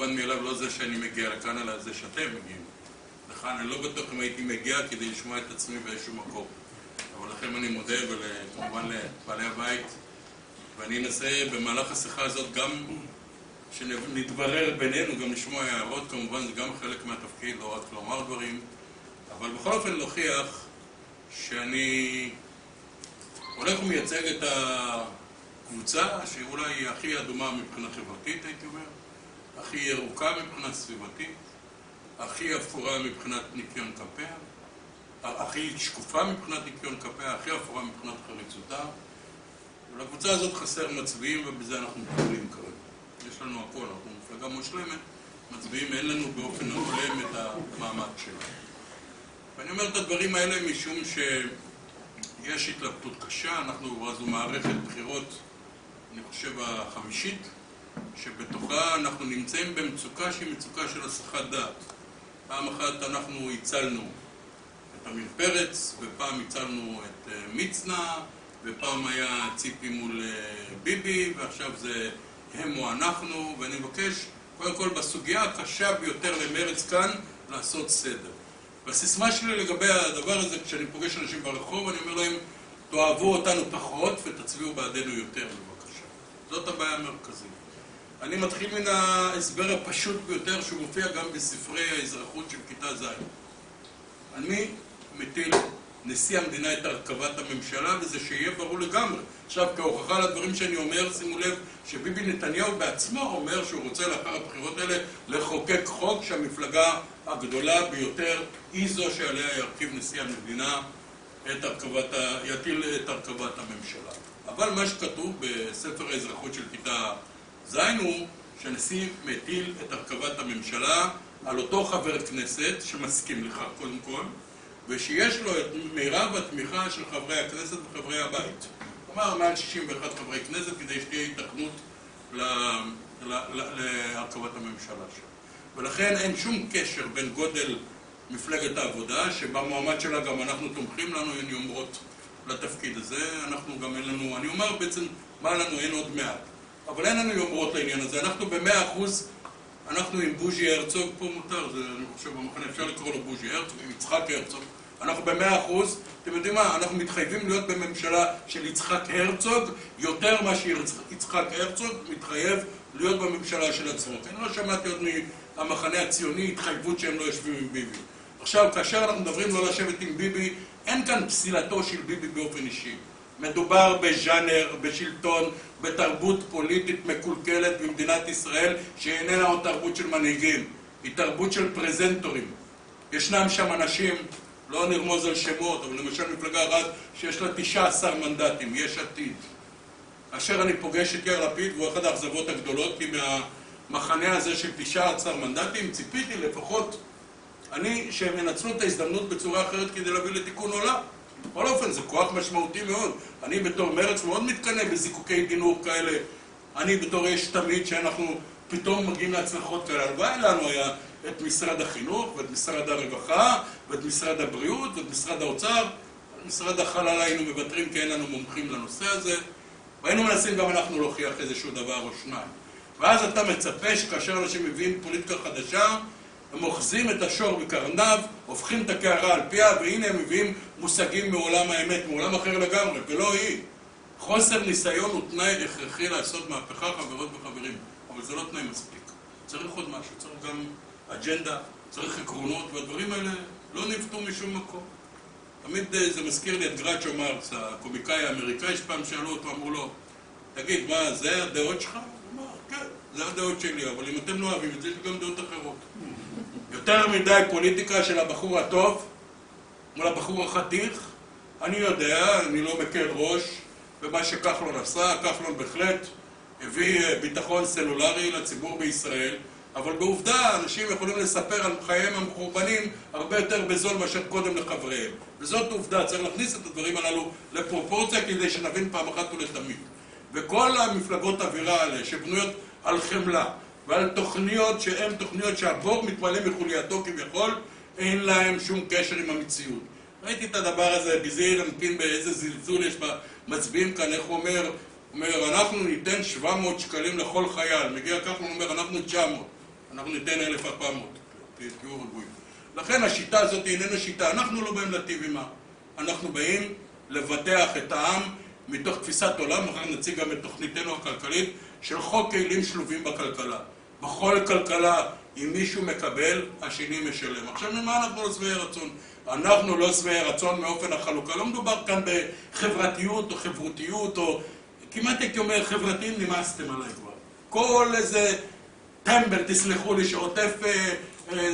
מובן מאליו לא זה שאני מגיע לכאן, אלא זה שאתם מגיעים לכאן. אני לא בטוח אם הייתי מגיע כדי לשמוע את עצמי באיזשהו מקום. אבל לכם אני מודה, וכמובן לבעלי הבית. ואני אנסה במהלך השיחה הזאת גם שנתברר בינינו, גם לשמוע הערות, כמובן זה גם חלק מהתפקיד, לא רק לומר דברים. אבל בכל אופן להוכיח שאני הולך ומייצג את הקבוצה שאולי היא הכי אדומה מבחינה חברתית, הייתי אומר, הכי ירוקה מבחינה סביבתית, הכי אפורה מבחינת ניקיון כפיה, הכי שקופה מבחינת ניקיון כפיה, הכי אפורה מבחינת חריצותה. ולקבוצה הזאת חסר מצביעים, ובזה אנחנו מתקבלים כרגע. יש לנו הכל, אנחנו מפלגה מושלמת, מצביעים, אין לנו באופן הולם את המעמד שלנו. ואני אומר את הדברים האלה משום שיש התלבטות קשה, זו מערכת בחירות, אני חושב החמישית, שבתוכה אנחנו נמצאים במצוקה שהיא מצוקה של הסחת דעת. פעם אחת אנחנו הצלנו את עמיר פרץ, ופעם הצלנו את מצנע, ופעם היה ציפי מול ביבי, ועכשיו זה הם או אנחנו, ואני מבקש קודם כל בסוגיה הקשה ביותר למרץ כאן לעשות סדר. והסיסמה שלי לגבי הדבר הזה, כשאני פוגש אנשים ברחוב, אני אומר להם, תאהבו אותנו פחות ותצביעו בעדנו יותר, בבקשה. זאת הבעיה המרכזית. אני מתחיל מן ההסבר הפשוט ביותר, שהוא מופיע גם בספרי האזרחות של כיתה ז'. אני מטיל נשיא המדינה את הרכבת הממשלה, וזה שיהיה ברור לגמרי. עכשיו, כהוכחה לדברים שאני אומר, שימו לב שביבי נתניהו בעצמו אומר שהוא רוצה לאחר הבחירות האלה לחוקק חוק שהמפלגה הגדולה ביותר היא זו שעליה ירכיב נשיא המדינה יטיל את הרכבת הממשלה. אבל מה שכתוב בספר האזרחות של כיתה ז' הוא שהנשיא מטיל את הרכבת הממשלה על אותו חבר כנסת שמסכים לכך קודם כל, ושיש לו את מירב התמיכה של חברי הכנסת וחברי הבית. כלומר, מעל 61 חברי כנסת כדי שתהיה התכנות להרכבת הממשלה שלו. ולכן אין שום קשר בין גודל מפלגת העבודה, שבמועמד שלה גם אנחנו תומכים, לנו אין יומרות לתפקיד הזה, אנחנו גם אין לנו, אני אומר בעצם מה לנו, אין עוד מעט. אבל אין לנו יומרות לעניין הזה, אנחנו ב100%, אנחנו עם בוז'י הרצוג, פה מותר, זה, אני חושב במחנה אפשר לקרוא לו בוז'י הרצוג, עם יצחק הרצוג, אנחנו ב100%, אתם יודעים מה, אנחנו מתחייבים להיות בממשלה של יצחק הרצוג, יותר מה שיצחק הרצוג מתחייב להיות בממשלה של עצמו. אני לא שמעתי עוד מהמחנה הציוני התחייבות שהם לא יושבים עם ביבי. עכשיו, כאשר אנחנו מדברים לא לשבת עם ביבי, אין כאן פסילתו של ביבי באופן אישי. מדובר בז'אנר, בשלטון, בתרבות פוליטית מקולקלת במדינת ישראל, שאיננה עוד תרבות של מנהיגים, היא תרבות של פרזנטורים. ישנם שם אנשים, לא נרמוז על שמות, אבל למשל מפלגה אחת שיש לה 19 מנדטים, יש עתיד. אשר אני פוגש את יאיר לפיד, והוא אחד האכזבות הגדולות, כי מהמחנה הזה של 19 מנדטים, ציפיתי לפחות שהם ינצלו את ההזדמנות בצורה אחרת כדי להביא לתיקון עולם. בכל אופן, זה כוח משמעותי מאוד. אני בתור מרץ מאוד מתקנא בזיקוקי דינור כאלה. אני בתור יש תמיד שאנחנו פתאום מגיעים להצלחות כאלה. הלוואי לנו היה את משרד החינוך, ואת משרד הרווחה, ואת משרד הבריאות, ואת משרד האוצר. משרד החלל היינו מבטרים כי אין לנו מומחים לנושא הזה. והיינו מנסים גם אנחנו להוכיח איזשהו דבר או שניים. ואז אתה מצפה שכאשר אנשים מביאים פוליטיקה חדשה, הם אוחזים את השור בקרניו, הופכים את הקערה על פיה, והנה הם מביאים מושגים מעולם האמת, מעולם אחר לגמרי, ולא היא. חוסר ניסיון הוא תנאי הכרחי לעשות מהפכה, חברות וחברים, אבל זה לא תנאי מספיק. צריך עוד משהו, צריך גם אג'נדה, צריך עקרונות, והדברים האלה לא נפתו משום מקום. תמיד זה מזכיר לי את גרצ'ו מרקס, הקומיקאי האמריקאי, שפעם שאלו אותו, אמרו לו, תגיד, מה, זה הדעות שלך? הוא אמר, כן, זה הדעות שלי, אבל אם אתם לא אוהבים את זה, יש גם דעות אחרות. יותר מדי פוליטיקה של הבחור הטוב מול הבחור החתיך, אני יודע, אני לא מקל ראש במה שכחלון עשה, כחלון בהחלט הביא ביטחון סלולרי לציבור בישראל, אבל בעובדה אנשים יכולים לספר על חייהם המחורבנים הרבה יותר בזול מאשר קודם לחבריהם. וזאת עובדה, צריך להכניס את הדברים הללו לפרופורציה כדי שנבין פעם אחת ולתמיד. וכל המפלגות האווירה האלה שבנויות על חמלה ועל תוכניות שהן תוכניות שהבור מתמלא מחולייתו כביכול, אין להם שום קשר עם המציאות. ראיתי את הדבר הזה, בזהיר אמפין באיזה זלזול יש במצביעים כאן, איך הוא אומר, אנחנו ניתן 700 שקלים לכל חייל, מגיע כך הוא אומר, אנחנו 900. אנחנו ניתן 1,400, תהיו רגועים. לכן השיטה הזאת איננה שיטה, אנחנו לא באים לטיב עימה, אנחנו באים לבטח את העם מתוך תפיסת עולם, אחר נציג גם את תוכניתנו הכלכלית של חוק כלים שלובים בכלכלה. בכל כלכלה, אם מישהו מקבל, השני משלם. עכשיו, ממה אנחנו לא שבעי רצון? אנחנו לא שבעי רצון מאופן החלוקה. לא מדובר כאן בחברתיות או חברותיות, או כמעט הייתי אומר, חברתיים נמאסתם עליי כבר. כל איזה טמבל, תסלחו לי, שעוטף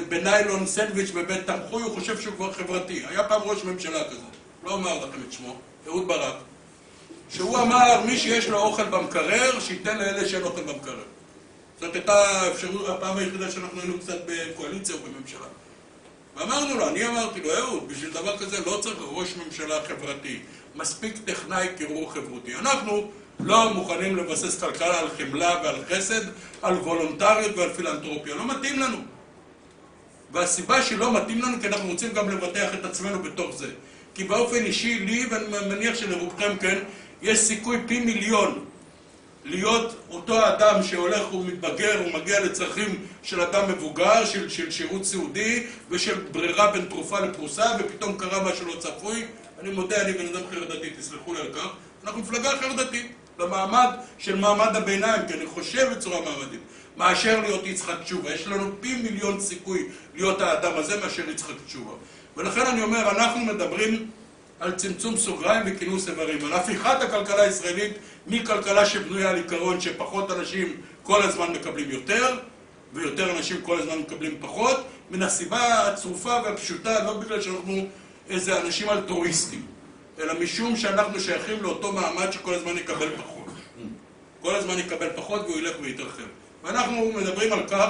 בניילון סנדוויץ' בבית תמחוי, הוא חושב שהוא כבר חברתי. היה פעם ראש ממשלה כזה, לא אומר לכם את שמו, אהוד ברק, שהוא אמר, מי שיש לו אוכל במקרר, שייתן לאלה שאין אוכל במקרר. זאת הייתה אפשרות, הפעם היחידה שאנחנו היינו קצת בקואליציה או בממשלה. ואמרנו לו, אני אמרתי לו, אהוד, בשביל דבר כזה לא צריך ראש ממשלה חברתי. מספיק טכנאי קירור חברותי. אנחנו לא מוכנים לבסס כלכלה על חמלה ועל חסד, על וולונטריות ועל פילנטרופיה. לא מתאים לנו. והסיבה שלא מתאים לנו, כי אנחנו רוצים גם לבטח את עצמנו בתוך זה. כי באופן אישי, לי, ואני מניח שלרובכם כן, יש סיכוי פי מיליון להיות אותו אדם שהולך ומתבגר ומגיע לצרכים של אדם מבוגר, של שירות סיעודי ושל ברירה בין תרופה לפרוסה, ופתאום קרה משהו לא צפוי. אני מודה, אני בן אדם חרדתי, תסלחו לי על כך. אנחנו מפלגה חרדתית, למעמד של מעמד הביניים, כי אני חושב בצורה מעמדית. מאשר להיות יצחק תשובה. יש לנו פי מיליון סיכוי להיות האדם הזה מאשר יצחק תשובה. ולכן אני אומר, אנחנו מדברים על צמצום סוגריים וכינוס איברים, על הפיכת הכלכלה הישראלית מכלכלה שבנויה על עיקרון שפחות אנשים כל הזמן מקבלים יותר, ויותר אנשים כל הזמן מקבלים פחות, מן הסיבה הצרופה והפשוטה, לא בגלל שאנחנו איזה אנשים אלטרואיסטים, אלא משום שאנחנו שייכים לאותו מעמד שכל הזמן יקבל פחות. כל הזמן יקבל פחות והוא ילך ויתרחב. ואנחנו מדברים על כך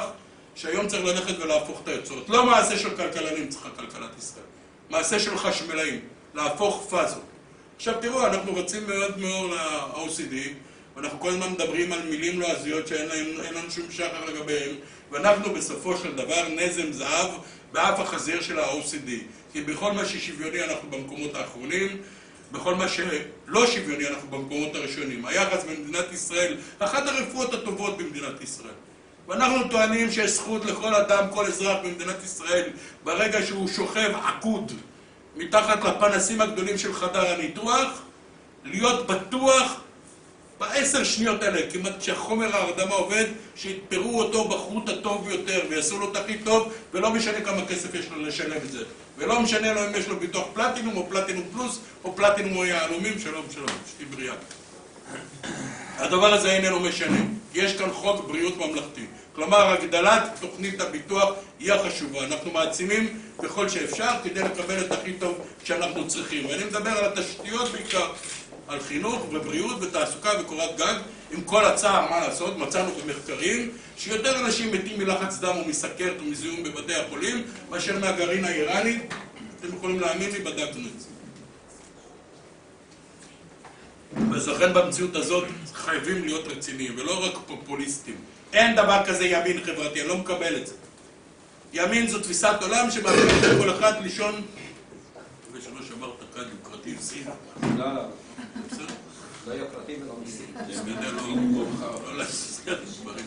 שהיום צריך ללכת ולהפוך את היוצרות. לא מעשה של כלכלנים צריכה כלכלת ישראל, מעשה של חשמלאים, להפוך פאזות. עכשיו תראו, אנחנו רצים מאוד מאוד ל-OCD, ואנחנו כל הזמן מדברים על מילים לועזיות שאין לנו שום שחר לגביהם, ואנחנו בסופו של דבר נזם זהב באף החזיר של ה-OCD. כי בכל מה ששוויוני אנחנו במקומות האחרונים, בכל מה שלא שוויוני אנחנו במקומות הראשונים. היחס במדינת ישראל, אחת הרפואות הטובות במדינת ישראל. ואנחנו טוענים שיש זכות לכל אדם, כל אזרח במדינת ישראל, ברגע שהוא שוכב עקוד מתחת לפנסים הגדולים של חדר הניתוח, להיות בטוח ב10 שניות האלה, כמעט שהחומר ההרדמה עובד, שיתפרו אותו בחוט הטוב ביותר ויעשו לו את הכי טוב, ולא משנה כמה כסף יש לו לשלם את זה. ולא משנה לו אם יש לו ביטוח פלטינום או פלטינום פלוס או פלטינום או יהלומים, שלום, שתי בריאה. הדבר הזה איננו משנה, כי יש כאן חוק בריאות ממלכתי. כלומר, הגדלת תוכנית הביטוח היא החשובה. אנחנו מעצימים ככל שאפשר כדי לקבל את הכי טוב שאנחנו צריכים. ואני מדבר על התשתיות בעיקר, על חינוך ובריאות ותעסוקה וקורת גג. עם כל הצער, מה לעשות? מצאנו במחקרים שיותר אנשים מתים מלחץ דם ומסכרת ומזיהום בבתי החולים מאשר מהגרעין האיראני. אתם יכולים להאמין לי, בדקנו את זה. אז לכן במציאות הזאת חייבים להיות רציניים ולא רק פופוליסטים. אין דבר כזה ימין חברתי, אני לא מקבל את זה. ימין זו תפיסת עולם שמאפשרת לכל אחד לישון, ושלא שברת כאן יוקרתי סין. לא, לא יוקרתי ולא מיסים. לא להסגר את הדברים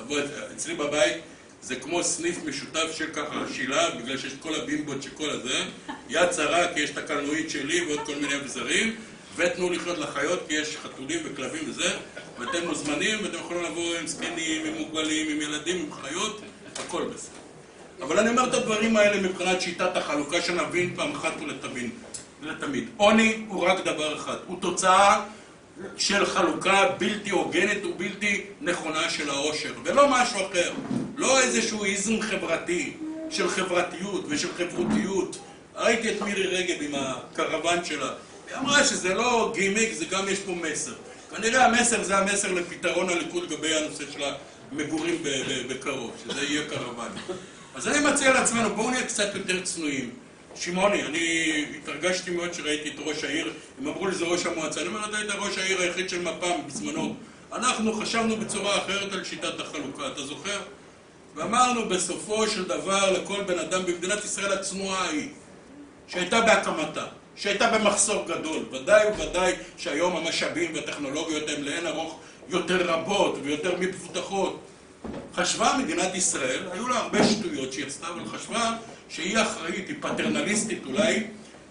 האלה. אצלי בבית זה כמו סניף משותף של ככה שילה, בגלל שיש כל הבימבות של כל הזה, יד צרה כי יש את הקלנועית שלי ועוד כל מיני אביזרים, ותנו לחיות לחיות כי יש חתולים וכלבים וזה, ואתם מוזמנים ואתם יכולים לבוא עם זקנים, עם מוגבלים, עם ילדים, עם חיות, הכל בסדר. אבל אני אומר את הדברים האלה מבחינת שיטת החלוקה שנבין פעם אחת ולתמיד. עוני הוא רק דבר אחד, הוא תוצאה של חלוקה בלתי הוגנת ובלתי נכונה של העושר, ולא משהו אחר. לא איזשהו איזם חברתי של חברתיות ושל חברותיות. ראיתי את מירי רגב עם הקרוון שלה. היא אמרה שזה לא גימיק, זה גם יש פה מסר. כנראה המסר זה המסר לפתרון הליכוד לגבי הנושא של המגורים בקרוב, שזה יהיה קרוון. אז אני מציע לעצמנו, בואו נהיה קצת יותר צנועים. שמעוני, אני התרגשתי מאוד שראיתי את ראש העיר, הם אמרו לי זה ראש המועצה, אני אומר, אתה היית ראש העיר היחיד של מפ"ם בזמנו. אנחנו חשבנו בצורה אחרת על שיטת החלוקה, אתה זוכר? ואמרנו בסופו של דבר לכל בן אדם במדינת ישראל הצנועה היא, שהייתה בהקמתה, שהייתה במחסור גדול, ודאי וודאי שהיום המשאבים והטכנולוגיות הם לאין ארוך יותר רבות ויותר מפותחות. חשבה מדינת ישראל, היו לה הרבה שטויות שהיא עשתה, אבל חשבה שהיא אחראית, היא פטרנליסטית אולי,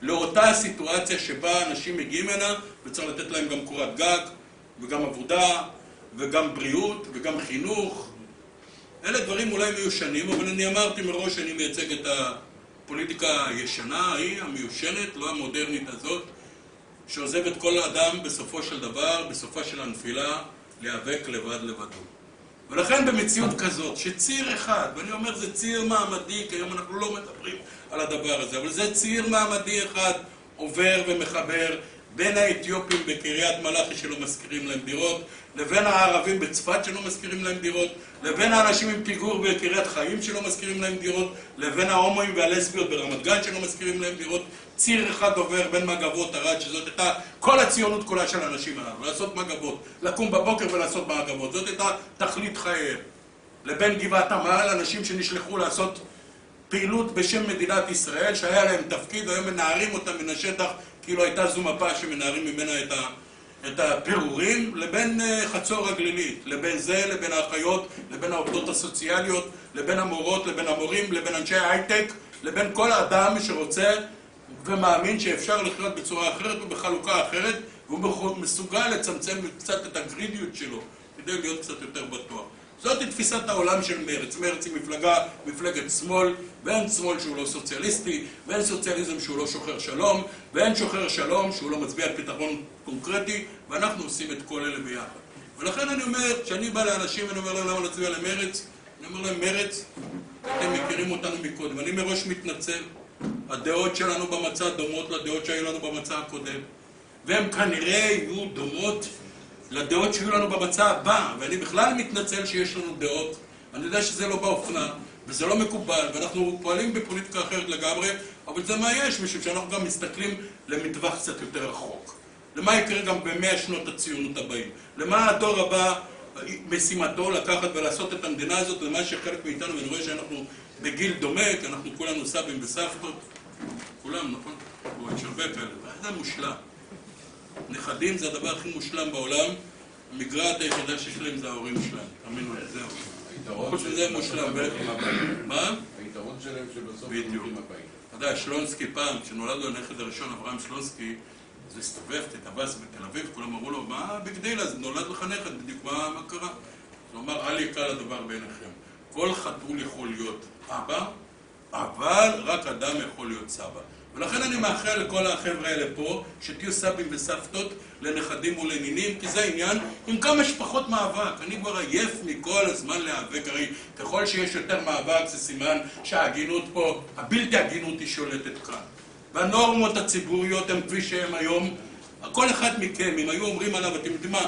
לאותה הסיטואציה שבה אנשים מגיעים הנה, וצריך לתת להם גם קורת גג, וגם עבודה, וגם בריאות, וגם חינוך. אלה דברים אולי מיושנים, אבל אני אמרתי מראש שאני מייצג את הפוליטיקה הישנה, היא המיושנת, לא המודרנית הזאת, שעוזבת כל אדם בסופו של דבר, בסופה של הנפילה, להיאבק לבד לבדו. ולכן במציאות כזאת, שציר אחד, ואני אומר זה ציר מעמדי, כי היום אנחנו לא מדברים על הדבר הזה, אבל זה ציר מעמדי אחד עובר ומחבר בין האתיופים בקריית מלאכי שלא מזכירים להם דירות, לבין הערבים בצפת שלא מזכירים להם דירות, לבין האנשים עם פיגור בקריית חיים שלא מזכירים להם דירות, לבין ההומואים והלסביות ברמת גן שלא מזכירים להם דירות. ציר אחד עובר בין מגבות ערד, שזאת הייתה כל הציונות כולה של האנשים הללו, לעשות מגבות, לקום בבוקר ולעשות מגבות, זאת הייתה תכלית חייהם. לבין גבעת עמל, אנשים שנשלחו לעשות פעילות בשם מדינת ישראל, שהיה להם תפקיד, והיום מנערים אותם מן השטח, כאילו הייתה זו מפה שמנערים ממנה את הפירורים, לבין חצור הגלילית, לבין זה, לבין האחיות, לבין העובדות הסוציאליות, לבין המורות, לבין המורים, לבין אנשי ההייטק, לבין כל אדם שרוצה ומאמין שאפשר לחיות בצורה אחרת ובחלוקה אחרת, והוא מסוגל לצמצם קצת את הגרידיות שלו, כדי להיות קצת יותר בטוח. זאת היא תפיסת העולם של מרץ. מרץ היא מפלגת שמאל, ואין שמאל שהוא לא סוציאליסטי, ואין סוציאליזם שהוא לא שוחר שלום, ואין שוחר שלום שהוא לא מצביע על פתרון קונקרטי, ואנחנו עושים את כל אלה ביחד. ולכן אני אומר, כשאני בא לאנשים ואני אומר להם למה להצביע למרץ, אני אומר להם, מרץ, אתם מכירים אותנו מקודם. אני מראש מתנצל, הדעות שלנו במצע דומות לדעות שהיו לנו במצע הקודם, והן כנראה יהיו דומות לדעות שיהיו לנו במצע הבא, ואני בכלל מתנצל שיש לנו דעות. אני יודע שזה לא באופנה, וזה לא מקובל, ואנחנו פועלים בפוליטיקה אחרת לגמרי, אבל זה מה יש, משום שאנחנו גם מסתכלים למטווח קצת יותר רחוק. למה יקרה גם ב100 שנות הציונות הבאים? למה הדור הבא משימתו לקחת ולעשות את המדינה הזאת, למה שחלק מאיתנו, ואני רואה שאנחנו בגיל דומה, כי אנחנו כולנו סבים וסבתות, כולם, נכון? יש הרבה כאלה, זה מושלם. נכדים זה הדבר הכי מושלם בעולם, המגרעת היחידה שיש להם זה ההורים שלהם, תאמינו לי, זהו. חוץ מזה מושלם. מה? היתרון שלהם שבסוף הם הולכים הבאים. אתה יודע, שלונסקי פעם, כשנולד לו הנכד הראשון, אברהם שלונסקי, אז הסתובב, תתאבס בתל אביב, כולם אמרו לו, מה בגדיל, אז נולד לך נכד, בדיוק מה קרה? הוא אמר, אל יקל הדבר בעיניכם. כל חתול יכול להיות אבא, אבל רק אדם יכול להיות סבא. ולכן אני מאחל לכל החבר'ה האלה פה, שתהיו סבים וסבתות לנכדים ולנינים, כי זה העניין עם כמה שפחות מאבק. אני כבר עייף מכל הזמן להיאבק, הרי ככל שיש יותר מאבק זה סימן שההגינות פה, הבלתי הגינות היא שולטת כאן. והנורמות הציבוריות הן כפי שהן היום. כל אחד מכם, אם היו אומרים עליו, אתם יודעים מה,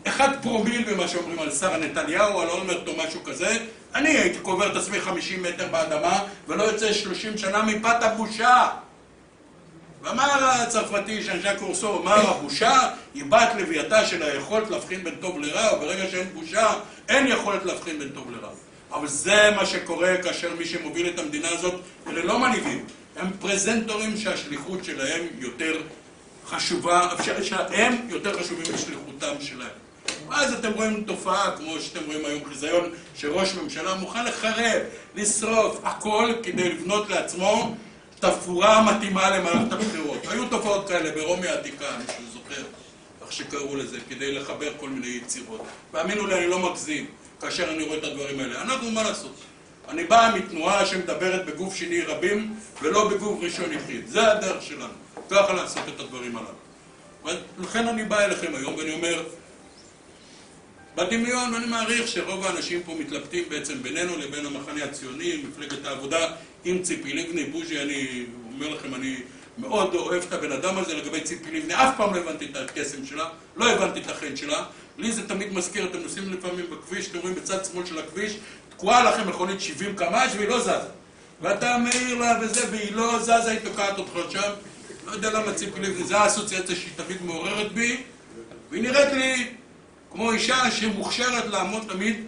1 פרומיל במה שאומרים על שרה נתניהו, על אולמרט או משהו כזה, אני הייתי קובר את עצמי 50 מטר באדמה, ולא יוצא 30 שנה מפת הבושה. ואמר הצרפתי, ז'אן ז'אק רוסו, אמר, הבושה היא בת לווייתה של היכולת להבחין בין טוב לרע, וברגע שאין בושה, אין יכולת להבחין בין טוב לרע. אבל זה מה שקורה כאשר מי שמוביל את המדינה הזאת, אלה לא מנהיגים, הם פרזנטורים שהשליחות שלהם יותר חשובה, שהם יותר חשובים משליחותם שלהם. ואז אתם רואים תופעה, כמו שאתם רואים היום חיזיון, שראש ממשלה מוכן לחרב, לשרוף, הכל כדי לבנות לעצמו תפאורה מתאימה למערכת הבחירות. היו תופעות כאלה ברומי העתיקה, מישהו זוכר, איך שקראו לזה, כדי לחבר כל מיני יצירות. והאמינו לי, אני לא מגזים כאשר אני רואה את הדברים האלה. אנחנו, מה לעשות? אני בא מתנועה שמדברת בגוף שני רבים, ולא בגוף ראשון יחיד. זה הדרך שלנו. ככה לעשות את הדברים הללו. ולכן אני בא אליכם היום ואני אומר, בדמיון אני מעריך שרוב האנשים פה מתלבטים בעצם בינינו לבין המחנה הציוני, מפלגת העבודה, עם ציפי לבני. בוז'י, אני אומר לכם, אני מאוד אוהב את הבן אדם הזה. לגבי ציפי לבני, אף פעם לא הבנתי את הקסם שלה, לא הבנתי את החן שלה. לי זה תמיד מזכיר, אתם נוסעים לפעמים בכביש, אתם רואים בצד שמאל של הכביש, תקועה לכם מכונית 70 קמ"ש והיא לא זזה. ואתה מעיר לה וזה, והיא לא זזה, היא תוקעת אותך שם. לא יודע למה ציפי לבני, זו האסוציאציה שהיא תמיד מעוררת בי, והיא נראית לי כמו אישה שמוכשרת לעמוד תמיד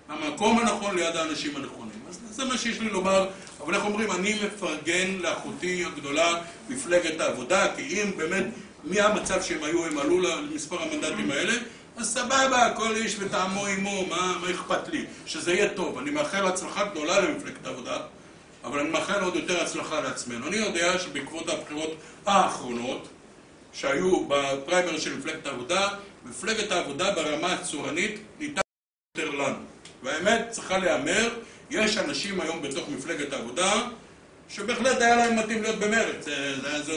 במקום הנכון ליד האנשים הנכונים. אז זה מה שיש לי לומר, אבל איך אומרים, אני מפרגן לאחותי הגדולה מפלגת העבודה, כי אם באמת מהמצב שהם היו, הם עלו למספר המנדטים האלה, אז סבבה, כל איש וטעמו עמו, מה אכפת לי? שזה יהיה טוב. אני מאחל הצלחה גדולה למפלגת העבודה, אבל אני מאחל עוד יותר הצלחה לעצמנו. אני יודע שבעקבות הבחירות האחרונות, שהיו בפריימריז של מפלגת העבודה, מפלגת העבודה ברמה הצורנית ניתן יותר לנו. והאמת צריכה להיאמר, יש אנשים היום בתוך מפלגת העבודה, שבהחלט היה להם מתאים להיות במרץ.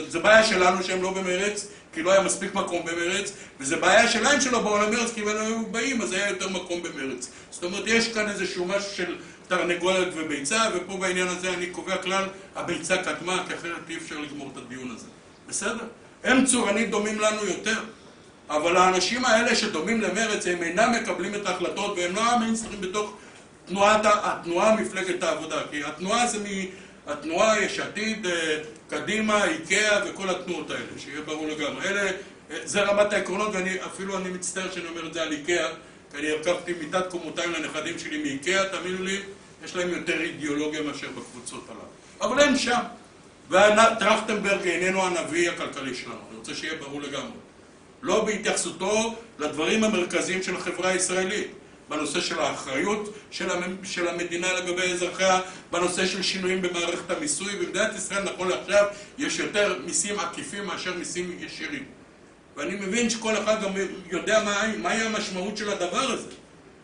זה בעיה שלנו שהם לא במרץ, כי לא היה מספיק מקום במרץ, וזה בעיה שלהם שלא באו למרץ, כי אם הם היו באים, אז היה יותר מקום במרץ. זאת אומרת, יש כאן איזשהו משהו של תרנגולת וביצה, ופה בעניין הזה אני קובע כלל, הביצה קדמה, כי אחרת אי אפשר לגמור את הדיון הזה. בסדר? הם צורנית דומים לנו יותר, אבל האנשים האלה שדומים למרץ, הם אינם מקבלים את ההחלטות, והם לא המיינסטרים בתוך התנועה מפלגת העבודה, כי התנועה זה התנועה יש עתיד, קדימה, איקאה וכל התנועות האלה, שיהיה ברור לגמרי. זה רמת העקרונות, ואפילו אני מצטער שאני אומר את זה על איקאה, כי אני הרכבתי מיטת קומותיים לנכדים שלי מאיקאה, תאמינו לי, יש להם יותר אידיאולוגיה מאשר בקבוצות הללו. אבל הם שם, וטרכטנברג איננו הנביא הכלכלי שלנו, אני רוצה שיהיה ברור לגמרי. לא בהתייחסותו לדברים המרכזיים של החברה הישראלית. בנושא של האחריות של המדינה לגבי אזרחיה, בנושא של שינויים במערכת המיסוי. במדינת ישראל נכון לעכשיו יש יותר מיסים עקיפים מאשר מיסים ישירים. ואני מבין שכל אחד גם יודע מהי המשמעות של הדבר הזה.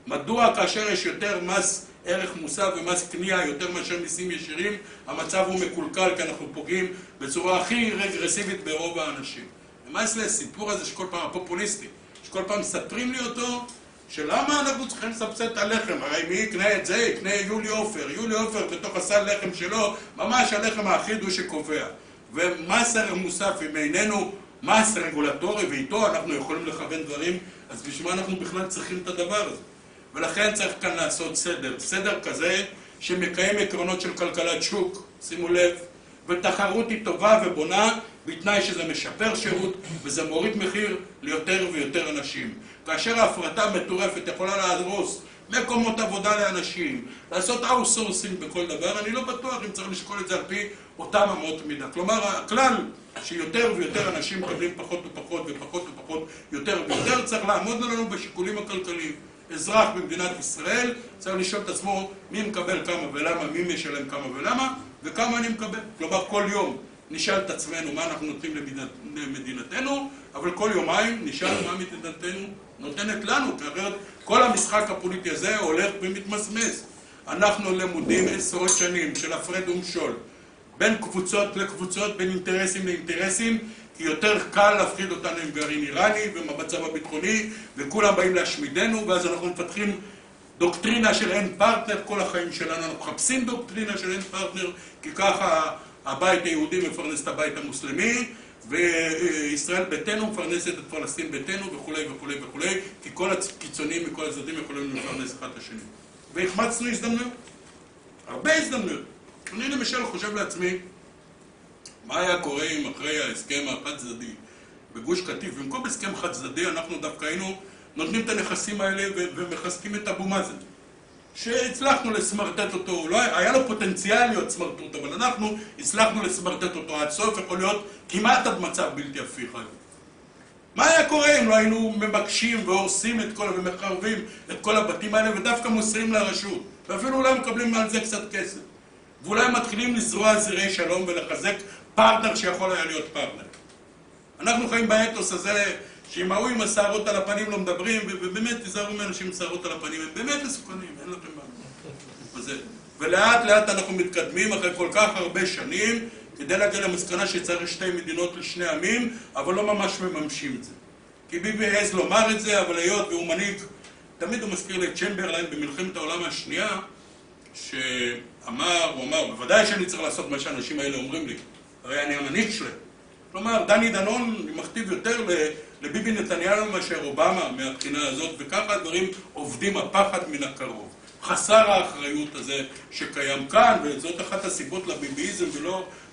מדוע כאשר יש יותר מס ערך מוסף ומס קנייה יותר מאשר מיסים ישירים, המצב הוא מקולקל, כי אנחנו פוגעים בצורה הכי רגרסיבית ברוב האנשים. ומאס לסיפור הזה שכל פעם הפופוליסטי, שכל פעם מספרים לי אותו, שלמה אנחנו צריכים לסבסד את הלחם? הרי מי יקנה את זה? יקנה יולי אופר. יולי אופר בתוך הסל לחם שלו, ממש הלחם האחיד הוא שקובע. ומס ערך מוסף, אם איננו מס רגולטורי, ואיתו אנחנו יכולים לכוון דברים, אז בשביל מה אנחנו בכלל צריכים את הדבר הזה? ולכן צריך כאן לעשות סדר. סדר כזה שמקיים עקרונות של כלכלת שוק, שימו לב, ותחרות היא טובה ובונה, בתנאי שזה משפר שירות וזה מוריד מחיר ליותר ויותר אנשים. כאשר ההפרטה מטורפת יכולה להרוס מקומות עבודה לאנשים, לעשות אאוטסורסינג בכל דבר, אני לא בטוח אם צריך לשקול את זה על פי אותם אמות מידה. כלומר, הכלל שיותר ויותר אנשים מקבלים פחות ופחות ופחות ופחות יותר ויותר, צריך לעמוד לנו בשיקולים הכלכליים. אזרח במדינת ישראל צריך לשאול את עצמו מי מקבל כמה ולמה, מי משלם כמה ולמה, וכמה אני מקבל. כלומר, כל יום נשאל את עצמנו מה אנחנו נותנים למדינתנו, אבל כל יומיים נשאל מה מדינתנו נותנת לנו, כי אחרת כל המשחק הפוליטי הזה הולך ומתמסמס. אנחנו למודים עשרות שנים של הפרד ומשול, בין קבוצות לקבוצות, בין אינטרסים לאינטרסים, כי יותר קל להפחיד אותנו עם גרעין איראני ובמצב הביטחוני, וכולם באים להשמידנו, ואז אנחנו מפתחים דוקטרינה של אין פרטנר כל החיים שלנו. אנחנו מחפשים דוקטרינה של אין פרטנר, כי ככה הבית היהודי מפרנס את הבית המוסלמי, וישראל ביתנו מפרנסת את פלסטין ביתנו וכו' וכו' וכו', כי כל הקיצונים מכל הצדדים יכולים לפרנס אחד את השני. והחמצנו הזדמנויות, הרבה הזדמנויות. אני למשל חושב לעצמי, מה היה קורה אם אחרי ההסכם החד צדדי בגוש קטיף, במקום הסכם חד צדדי אנחנו דווקא היינו נותנים את הנכסים האלה ומחזקים את אבו מאזן, שהצלחנו לסמרטט אותו, לא, היה לו פוטנציאל להיות סמרטוט, אבל אנחנו הצלחנו לסמרטט אותו עד סוף, יכול להיות כמעט עד מצב בלתי הפיך היום. מה היה קורה אם לא היינו מבקשים והורסים את כל ומחרבים את כל הבתים האלה ודווקא מוסרים לרשות, ואפילו אולי מקבלים על זה קצת כסף, ואולי מתחילים לזרוע זירי שלום ולחזק פרטנר שיכול היה להיות פרטנר. אנחנו חיים באתוס הזה שאם ההוא עם השערות על הפנים לא מדברים, ובאמת תזהרו מאנשים עם שערות על הפנים, הם באמת מסוכנים, אין לכם מה. ולאט לאט אנחנו מתקדמים אחרי כל כך הרבה שנים, כדי להגיע למסקנה שצריך שתי מדינות לשני עמים, אבל לא ממש מממשים את זה. כי ביבי העז לומר את זה, אבל היות והוא מנהיג, תמיד הוא מזכיר לצ'מברליין במלחמת העולם השנייה, הוא אמר, בוודאי שאני צריך לעשות מה שהאנשים האלה אומרים לי, הרי אני המנהיג שלהם. כלומר, דני דנון מכתיב יותר לביבי נתניהו מאשר אובמה מהבחינה הזאת, וככה הדברים עובדים הפחד מן הקרוב. חסר האחריות הזה שקיים כאן, וזאת אחת הסיבות לביביזם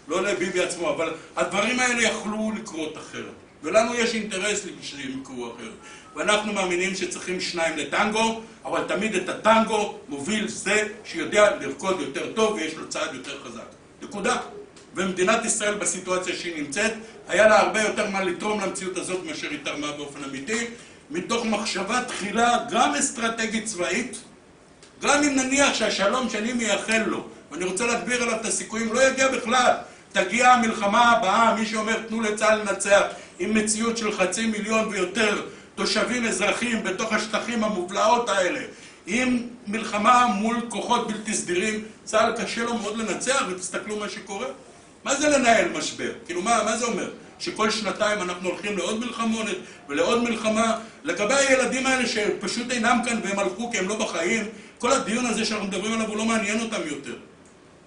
ולא לביבי עצמו, אבל הדברים האלה יכלו לקרות אחרת. ולנו יש אינטרס שהם יקרו אחרת. ואנחנו מאמינים שצריכים שניים לטנגו, אבל תמיד את הטנגו מוביל זה שיודע לרקוד יותר טוב ויש לו צעד יותר חזק. נקודה. ומדינת ישראל בסיטואציה שהיא נמצאת, היה לה הרבה יותר מה לתרום למציאות הזאת מאשר היא תרמה באופן אמיתי, מתוך מחשבה תחילה גם אסטרטגית צבאית, גם אם נניח שהשלום שאני מייחל לו, ואני רוצה להגביר עליו את הסיכויים, לא יגיע בכלל. תגיע המלחמה הבאה, מי שאומר תנו לצה"ל לנצח, עם מציאות של 500,000 ויותר תושבים אזרחים בתוך השטחים המובלעות האלה, עם מלחמה מול כוחות בלתי סדירים, צה"ל קשה לו מאוד לנצח, ותסתכלו מה שקורה. מה זה לנהל משבר? כאילו מה זה אומר? שכל שנתיים אנחנו הולכים לעוד מלחמונת ולעוד מלחמה? לגבי הילדים האלה שפשוט אינם כאן והם הלכו כי הם לא בחיים, כל הדיון הזה שאנחנו מדברים עליו הוא לא מעניין אותם יותר.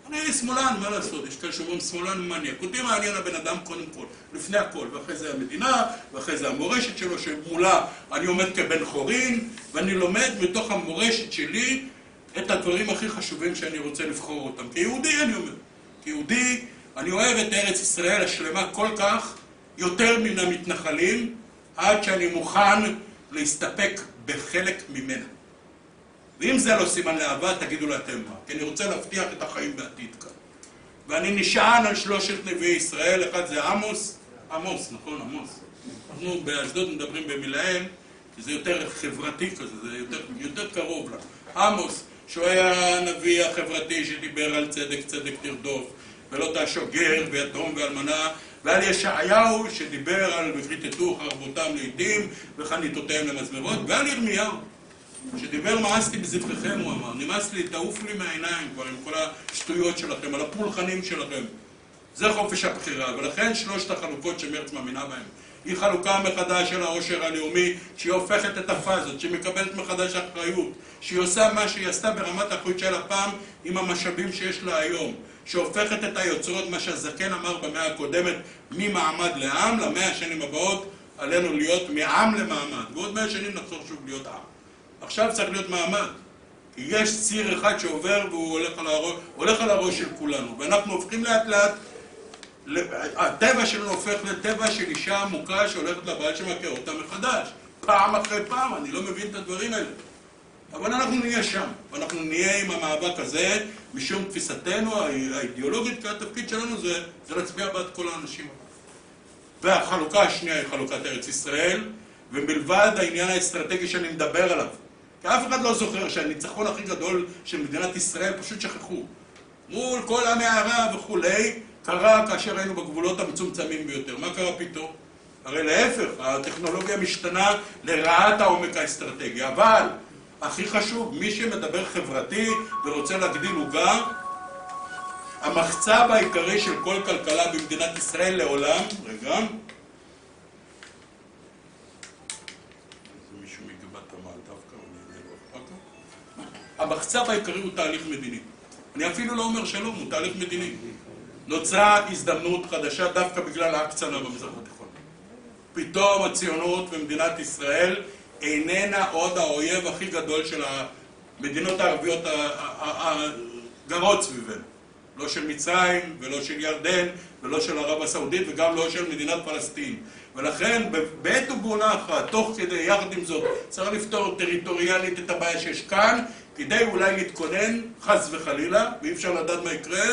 אני שמאלן, מה לעשות? יש כאלה שאומרים שמאלן מניאק. אותי מעניין הבן אדם קודם כל, לפני הכל, ואחרי זה המדינה, ואחרי זה המורשת שלו, שמולה אני עומד כבן חורין, ואני לומד מתוך המורשת שלי את הדברים הכי חשובים שאני רוצה לבחור אותם. כיהודי אני אומר, כיהודי אני אוהב את ארץ ישראל השלמה כל כך, יותר מן המתנחלים, עד שאני מוכן להסתפק בחלק ממנה. ואם זה לא סימן לאהבה, תגידו לה אתם מה. כי אני רוצה להבטיח את החיים בעתיד כאן. ואני נשען על 3 נביאי ישראל, אחד זה עמוס, נכון, עמוס. אנחנו באשדוד מדברים במילאל, כי זה יותר חברתי כזה, זה יותר קרוב לה. עמוס, שהוא היה הנביא החברתי שדיבר על צדק, צדק תרדוף, ולא תעשוק גר ויתום ואלמנה, ועל ישעיהו שדיבר על וכיתתו חרבותם לעתים וחניתותיהם למזמרות, ועל ירמיהו שדיבר מאסתי בזבחיכם, הוא אמר, נמאס לי, תעוף לי מהעיניים כבר עם כל השטויות שלכם, על הפולחנים שלכם. זה חופש הבחירה, ולכן 3 החלוקות שמרץ מאמינה בהן. היא חלוקה מחדש של העושר הלאומי, שהיא הופכת את הפאזות, שהיא מקבלת מחדש אחריות, שהיא עושה מה שהיא עשתה ברמת האחריות של הפעם עם המשאבים שיש לה היום, שהופכת את היוצרות, מה שהזקן אמר במאה הקודמת, ממעמד לעם, ל100 השנים הבאות, עלינו להיות מעם למעמד, ועוד 100 שנים נחזור שוב להיות עם. עכשיו צריך להיות מעמד, כי יש ציר אחד שעובר והוא הולך על הראש של כולנו, ואנחנו הופכים לאט לאט, הטבע שלנו הופך לטבע של אישה עמוקה שהולכת לבעל שמכה אותה מחדש, פעם אחרי פעם, אני לא מבין את הדברים האלה. אבל אנחנו נהיה שם, ואנחנו נהיה עם המאבק הזה, משום תפיסתנו האידיאולוגית, כי התפקיד שלנו זה להצביע בעד כל האנשים. והחלוקה השנייה היא חלוקת ארץ ישראל, ומלבד העניין האסטרטגי שאני מדבר עליו. כי אף אחד לא זוכר שהניצחון הכי גדול של מדינת ישראל פשוט שכחו. מול כל עמי הערב וכולי, קרה כאשר היינו בגבולות המצומצמים ביותר. מה קרה פתאום? הרי להפך, הטכנולוגיה משתנה לרעת העומק האסטרטגי. אבל, הכי חשוב, מי שמדבר חברתי ורוצה להגדיל עוגה, המחצב העיקרי של כל כלכלה במדינת ישראל לעולם, רגע, המחצב העיקרי הוא תהליך מדיני. אני אפילו לא אומר שלום, הוא תהליך מדיני. נוצרה הזדמנות חדשה דווקא בגלל ההקצנה במזרח התיכון. פתאום הציונות במדינת ישראל איננה עוד האויב הכי גדול של המדינות הערביות הגרות סביבנו. לא של מצרים, ולא של ירדן, ולא של ערב הסעודית, וגם לא של מדינת פלסטין. ולכן, בעת ובעונה אחת, תוך כדי, יחד עם זאת, צריך לפתור טריטוריאלית את הבעיה שיש כאן, כדי אולי להתכונן, חס וחלילה, ואי אפשר לדעת מה יקרה,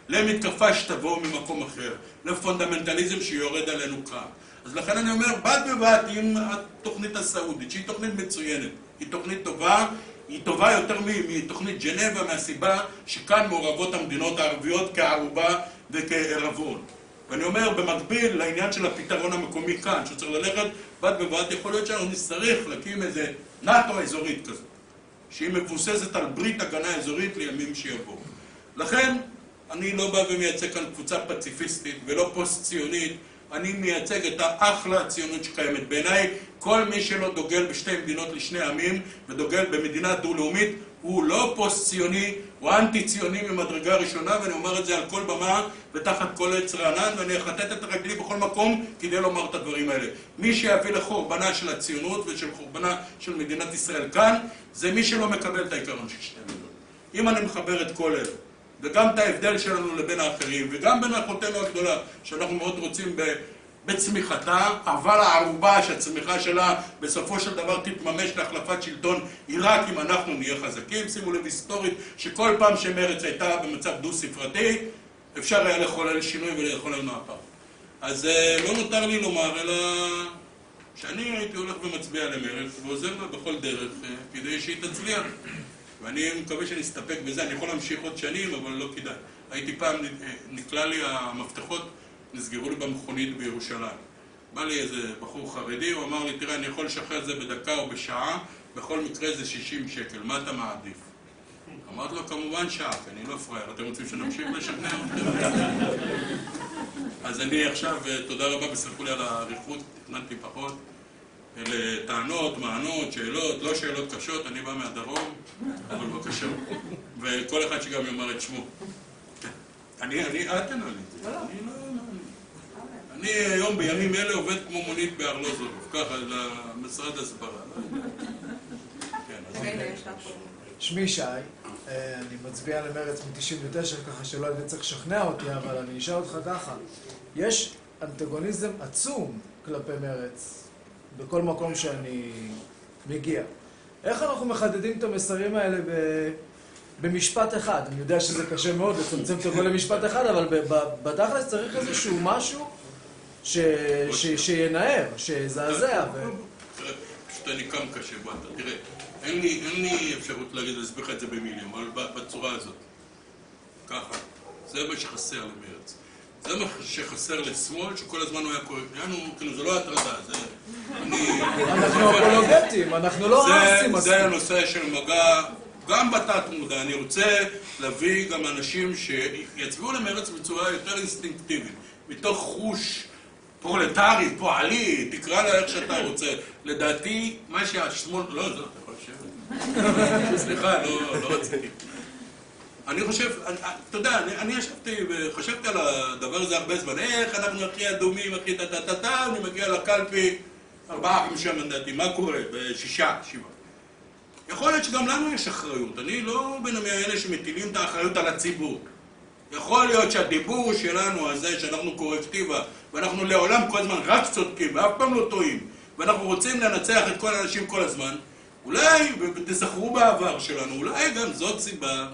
למתקפה שתבוא ממקום אחר, לפונדמנטליזם שיורד עלינו כאן. אז לכן אני אומר, בד בבד עם התוכנית הסעודית, שהיא תוכנית מצוינת, היא תוכנית טובה, היא טובה יותר מתוכנית ג'נבה, מהסיבה שכאן מעורבות המדינות הערביות כערובה וכערבון. ואני אומר, במקביל לעניין של הפתרון המקומי כאן, שצריך ללכת בד בבד, יכול להיות שאנחנו נצטרך להקים איזה נאטו אזורית כזאת, שהיא מבוססת על ברית הגנה אזורית לימים שיבואו. לכן, אני לא בא ומייצג כאן קבוצה פציפיסטית ולא פוסט-ציונית, אני מייצג את האחלה הציונות שקיימת. בעיניי, כל מי שלא דוגל בשתי מדינות לשני עמים ודוגל במדינה דו-לאומית, הוא לא פוסט-ציוני, הוא אנטי-ציוני ממדרגה ראשונה, ואני אומר את זה על כל במה ותחת כל עץ רענן, ואני אחטט את רגלי בכל מקום כדי לומר את הדברים האלה. מי שיביא לחורבנה של הציונות ושל חורבנה של מדינת ישראל כאן, זה מי שלא מקבל את העיקרון של שתי מדינות. אם אני מחבר את כל אלה, וגם את ההבדל שלנו לבין האחרים, וגם בין אחותינו הגדולה, שאנחנו מאוד רוצים בצמיחתה, אבל הערובה שהצמיחה שלה בסופו של דבר תתממש להחלפת שלטון, היא רק אם אנחנו נהיה חזקים. שימו לב היסטורית שכל פעם שמרץ הייתה במצב דו-ספרתי, אפשר היה לחולל שינוי ולחולל מהפך. אז לא נותר לי לומר, אלא שאני הייתי הולך ומצביע למרץ ועוזר לה בכל דרך כדי שהיא תצליח. ואני מקווה שנסתפק בזה, אני יכול להמשיך עוד שנים, אבל לא כדאי. הייתי פעם, נקלע לי המפתחות, נסגרו לי במכונית בירושלים. בא לי איזה בחור חרדי, הוא אמר לי, תראה, אני יכול לשחרר את זה בדקה או בשעה, בכל מקרה זה 60 שקל, מה אתה מעדיף? אמרתי לו, כמובן שעה, כי אני לא פרייר, אתם רוצים שנמשיך לשכנע אותם? אז אני עכשיו, תודה רבה, וסלחו לי על העריכות, תכננתי פחות. אלה טענות, מענות, שאלות, לא שאלות קשות, אני בא מהדרום, אבל בבקשה. וכל אחד שגם יאמר את שמו. אני היום בימים אלה עובד כמו מונית בארלוזורוב, ככה, למשרד הסברה. שמי שי, אני מצביע למרץ מ-99, ככה שלא הייתי צריך לשכנע אותי, אבל אני אשאל אותך ככה. יש אנטגוניזם עצום כלפי מרץ, בכל מקום שאני מגיע. איך אנחנו מחדדים את המסרים האלה במשפט אחד? אני יודע שזה קשה מאוד לצמצם את הכל למשפט אחד, אבל בתכלס צריך איזשהו משהו שינער, שזעזע. פשוט אני קם קשה, תראה. אין לי אפשרות להסביר לך את זה במילים, אבל בצורה הזאת. ככה. זה מה שחסר למרץ. זה מה שחסר לשמאל, שכל הזמן הוא היה קורא. כאילו, זה לא הטרדה, זה... אנחנו אפולוגטים, אנחנו לא עושים מספיק. זה הנושא של מגע, גם בתת מודע. אני רוצה להביא גם אנשים שיצביעו למרץ בצורה יותר אינסטינקטיבית, מתוך חוש פרולטרי, פועלי, תקרא לה איך שאתה רוצה. לדעתי, מה שהשמאל... לא, זאת, אתה יכול לשבת. סליחה, לא רציתי. אני חושב, אתה יודע, אני ישבתי וחשבתי על הדבר הזה הרבה זמן. איך אנחנו הכי אדומים, הכי טטטטטה, אני מגיע לקלפי 4-5 מנדטים. מה קורה? ב6, 7. יכול להיות שגם לנו יש אחריות. אני לא בין האלה שמטילים את האחריות על הציבור. יכול להיות שהדיבור שלנו הזה, שאנחנו קורקטיבה, ואנחנו לעולם כל הזמן רק צודקים, ואף פעם לא טועים, ואנחנו רוצים לנצח את כל האנשים כל הזמן, אולי, ותזכרו בעבר שלנו, אולי גם זאת סיבה,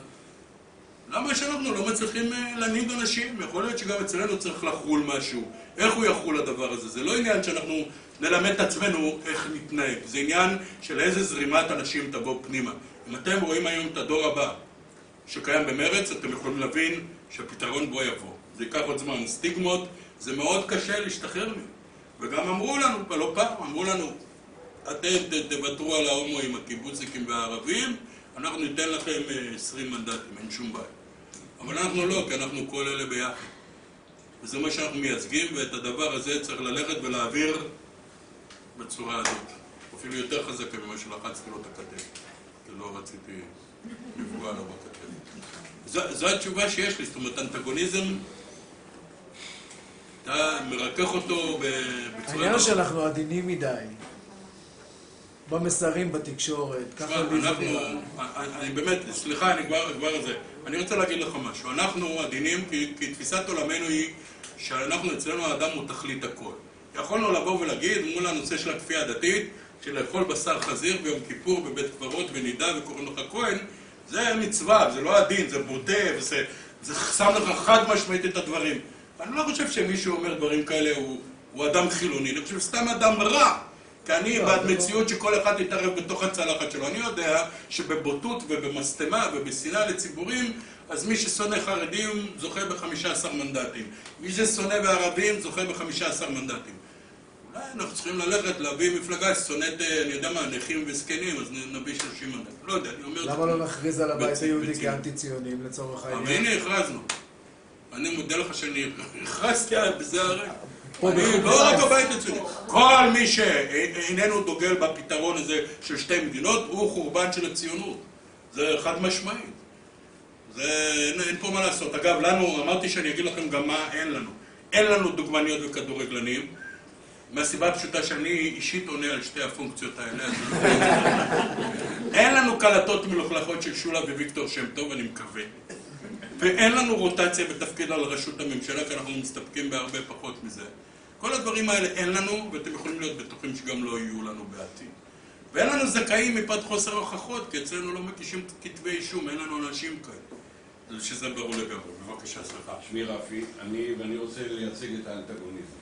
למה שאנחנו לא מצליחים להנהיג אנשים? יכול להיות שגם אצלנו צריך לחול משהו. איך הוא יחול הדבר הזה? זה לא עניין שאנחנו נלמד את עצמנו איך נתנהג. זה עניין של איזה זרימת אנשים תבוא פנימה. אם אתם רואים היום את הדור הבא שקיים במרץ, אתם יכולים להבין שהפתרון בו יבוא. זה ייקח עוד זמן. סטיגמות, זה מאוד קשה להשתחרר מהם. וגם אמרו לנו, לא פעם, אמרו לנו, אתם תוותרו על ההומואים, הקיבוצניקים והערבים, אנחנו ניתן לכם 20 מנדטים, אין שום בעיה. אבל אנחנו לא, כי אנחנו כל אלה ביחד. וזה מה שאנחנו מייצגים, ואת הדבר הזה צריך ללכת ולהעביר בצורה הזאת. אפילו יותר חזקה ממה שלחצתי לו את הכתב. כי לא רציתי לפגוע לו בכתב. זו התשובה שיש לי, זאת אומרת, אנטגוניזם, אתה מרכך אותו בצורה... העניין שאנחנו עדינים מדי. במסרים, בתקשורת, ככה אני באמת, סליחה, אני כבר על זה. אני רוצה להגיד לך משהו. אנחנו עדינים כי תפיסת עולמנו היא שאנחנו אצלנו האדם הוא תכלית הכל. יכולנו לבוא ולהגיד מול הנושא של הכפייה הדתית, של לאכול בשר חזיר ביום כיפור בבית קברות ונידה וקוראים לך כהן, זה מצווה, זה לא הדין, זה בוטה, זה שם לך חד משמעית את הדברים. אני לא חושב שמישהו אומר דברים כאלה הוא אדם חילוני, אני חושב סתם אדם רע. כי אני בעד מציאות שכל אחד יתערב בתוך הצלחת שלו. אני יודע שבבוטות ובמסתמה ובשנאה לציבורים, אז מי ששונא חרדים זוכה ב15 מנדטים. מי ששונא בערבים זוכה ב15 מנדטים. אולי אנחנו צריכים ללכת להביא מפלגה ששונאת, אני יודע מה, נכים וזקנים, אז נביא 30 מנדטים. לא יודע, אני אומר... למה לא נכריז על הבית היהודי כאנטי-ציונים לצורך העניין? אבל הנה הכרזנו. אני מודה לך שאני הכרזתי בזה הרגע. אני לא רק הבית הציוני, כל מי שאיננו דוגל בפתרון הזה של שתי מדינות הוא חורבן של הציונות. זה חד משמעית. אין פה מה לעשות. אגב, לנו, אמרתי שאני אגיד לכם גם מה אין לנו. אין לנו דוגמניות וכדורגלנים, מהסיבה הפשוטה שאני אישית עונה על שתי הפונקציות האלה. אין לנו קלטות מלוכלכות של שולה וויקטור שם טוב, אני מקווה. ואין לנו רוטציה בתפקיד על ראשות הממשלה, כי אנחנו מסתפקים בהרבה פחות מזה. כל הדברים האלה אין לנו, ואתם יכולים להיות בטוחים שגם לא יהיו לנו בעתיד. ואין לנו זכאים מפאת חוסר הוכחות, כי אצלנו לא מגישים כתבי אישום, אין לנו אנשים כאלה. שזה ברור לגמרי. בבקשה, סליחה. שמי רפי, ואני רוצה לייצג את האנטגוניזם,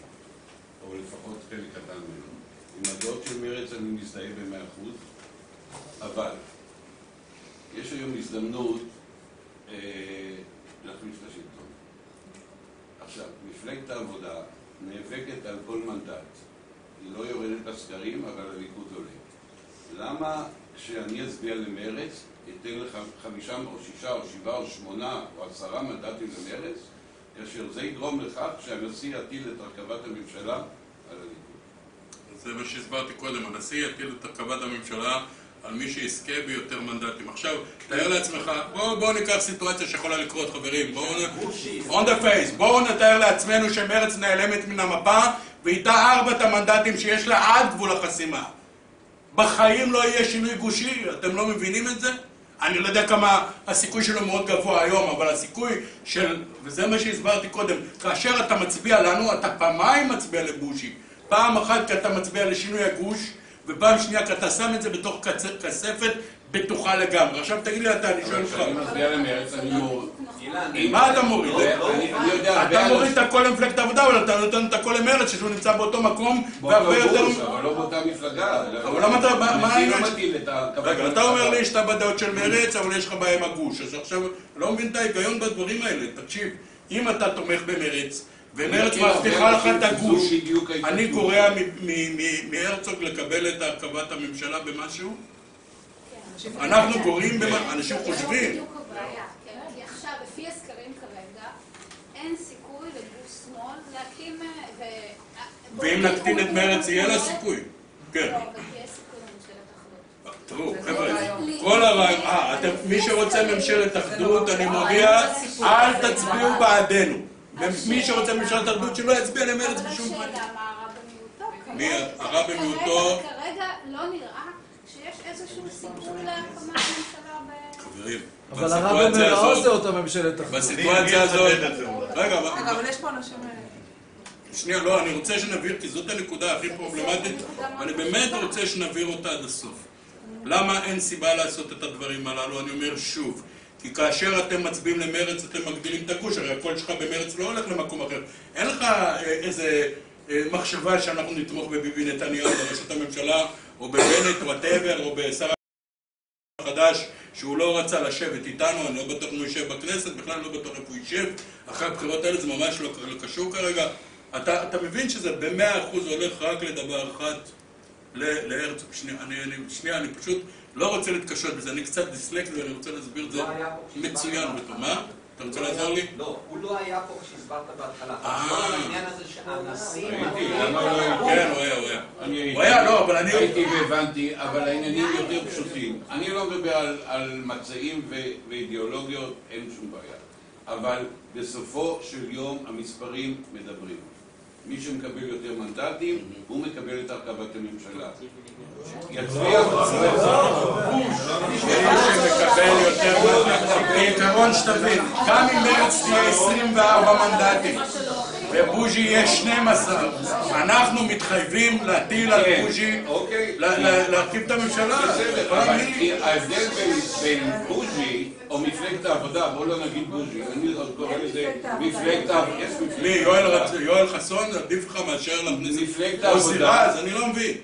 או לפחות חלק קטן ממנו. עם הדעות של מרץ אני מזדהה ב100%, אבל יש היום הזדמנות להחליף את השלטון. עכשיו, מפלגת העבודה נאבקת על כל מנדט. היא לא יורדת בסקרים, אבל הליכוד עולה. למה כשאני אצביע למרץ, אתן לך 5 או 6 או 7 או 8 או 10 מנדטים למרץ, כאשר זה יגרום לכך שהנשיא יטיל את הרכבת הממשלה על הליכוד? זה מה שהסברתי קודם, הנשיא יטיל את הרכבת הממשלה על מי שיזכה ביותר מנדטים. עכשיו, תאר לעצמך, בואו ניקח סיטואציה שיכולה לקרות, חברים. on the face, בואו נתאר לעצמנו שמרץ נעלמת מן המפה, ואיתה 4 המנדטים שיש לה עד גבול החסימה. בחיים לא יהיה שינוי גושי, אתם לא מבינים את זה? אני לא יודע כמה הסיכוי שלו מאוד גבוה היום, אבל הסיכוי של, וזה מה שהסברתי קודם, כאשר אתה מצביע לנו, אתה פעמיים מצביע לבושי. פעם אחת כי אתה מצביע לשינוי הגוש, ופעם שנייה כי אתה שם את זה בתוך כספת בטוחה לגמרי. עכשיו תגיד לי אתה, אני שואל אותך. אני מצביע למרץ, אני מוריד. מה אתה מוריד? אתה מוריד את הכל למפלגת העבודה, אבל אתה נותן את הכל למרץ, שהוא נמצא באותו מקום, והרבה יותר... אבל לא באותה מפלגה. אבל למה אתה... רגע, אתה אומר לי שאתה בדעות של מרץ, אבל יש לך בעיה עם הגוש. אז עכשיו, לא מבין את ההיגיון בדברים האלה. תקשיב, אם אתה תומך במרץ, ומרץ מבטיחה לך את הגוש, אני קורא מהרצוג לקבל את הרכבת הממשלה במשהו? אנחנו קוראים במה, אנשים חושבים. זה בדיוק הבעיה, כי עכשיו, לפי הסקרים כרגע, אין סיכוי לגוש שמאל להקים... ואם נקטין את מרץ יהיה לה סיכוי. כן. לא, אבל תהיה סיכוי לממשלת אחדות. תראו, חבר'ה, כל הרעיון, מי שרוצה ממשלת אחדות, אני מודיע, אל תצביעו בעדנו. מי שרוצה ממשלת אחדות שלא יצביע למרץ בשום פעם. אבל השאלה, מה הרע במיעוטו? מי הרע במיעוטו? כרגע לא נראה שיש איזשהו סיכוי להקמת ממשלה חברים, אבל הרע במרעו זה אותה ממשלת אחדות. בסיטואציה הזאת... רגע, אבל יש פה אנשים... שנייה, לא, אני רוצה שנבהיר, כי זאת הנקודה הכי פרובלמטית, ואני באמת רוצה שנבהיר אותה עד הסוף. למה אין סיבה לעשות את הדברים הללו? אני אומר שוב, כי כאשר אתם מצביעים למרץ, אתם מגדילים את הגוש, הרי הקול שלך במרץ לא הולך למקום אחר. אין לך איזה מחשבה שאנחנו נתמוך בביבי נתניהו בראשות הממשלה, או בבנט, או whatever, או בשר החדש, שהוא לא רצה לשבת איתנו, אני לא בטוח אם הוא יישב בכנסת, בכלל לא בטוח איפה הוא יישב. אחרי הבחירות האלה זה ממש לא קשור כרגע. אתה מבין שזה ב100% הולך רק לדבר אחד, להרצוג. שנייה, אני פשוט לא רוצה להתקשות בזה, אני קצת דיסלקט ואני רוצה להסביר את זה מצוין בתור. מה? אתה רוצה לעזור לי? לא, הוא לא היה פה כשהסברת בהתחלה. כל העניין הזה שהנשיא... כן, הוא היה, לא, אבל אני... הייתי והבנתי, אבל העניינים יותר פשוטים. אני לא מדבר על מצעים ואידיאולוגיות, אין שום בעיה. אבל בסופו של יום המספרים מדברים. מי שמקבל יותר מנדטים, הוא מקבל את הרכבת הממשלה. יצביע מי שמקבל יותר מנדטים, בעיקרון שתבין, גם אם מרץ תהיה 24 מנדטים ובוז'י יהיה 12, אנחנו מתחייבים להטיל על בוז'י להרכיב את הממשלה. אבל ההבדל בין בוז'י או מפלגת העבודה, בואו לא נגיד בוז'י, אני קורא לזה מפלגת העבודה. מי, יואל חסון, עדיף לך מאשר להכניס מפלגת העבודה. אז אני לא מבין.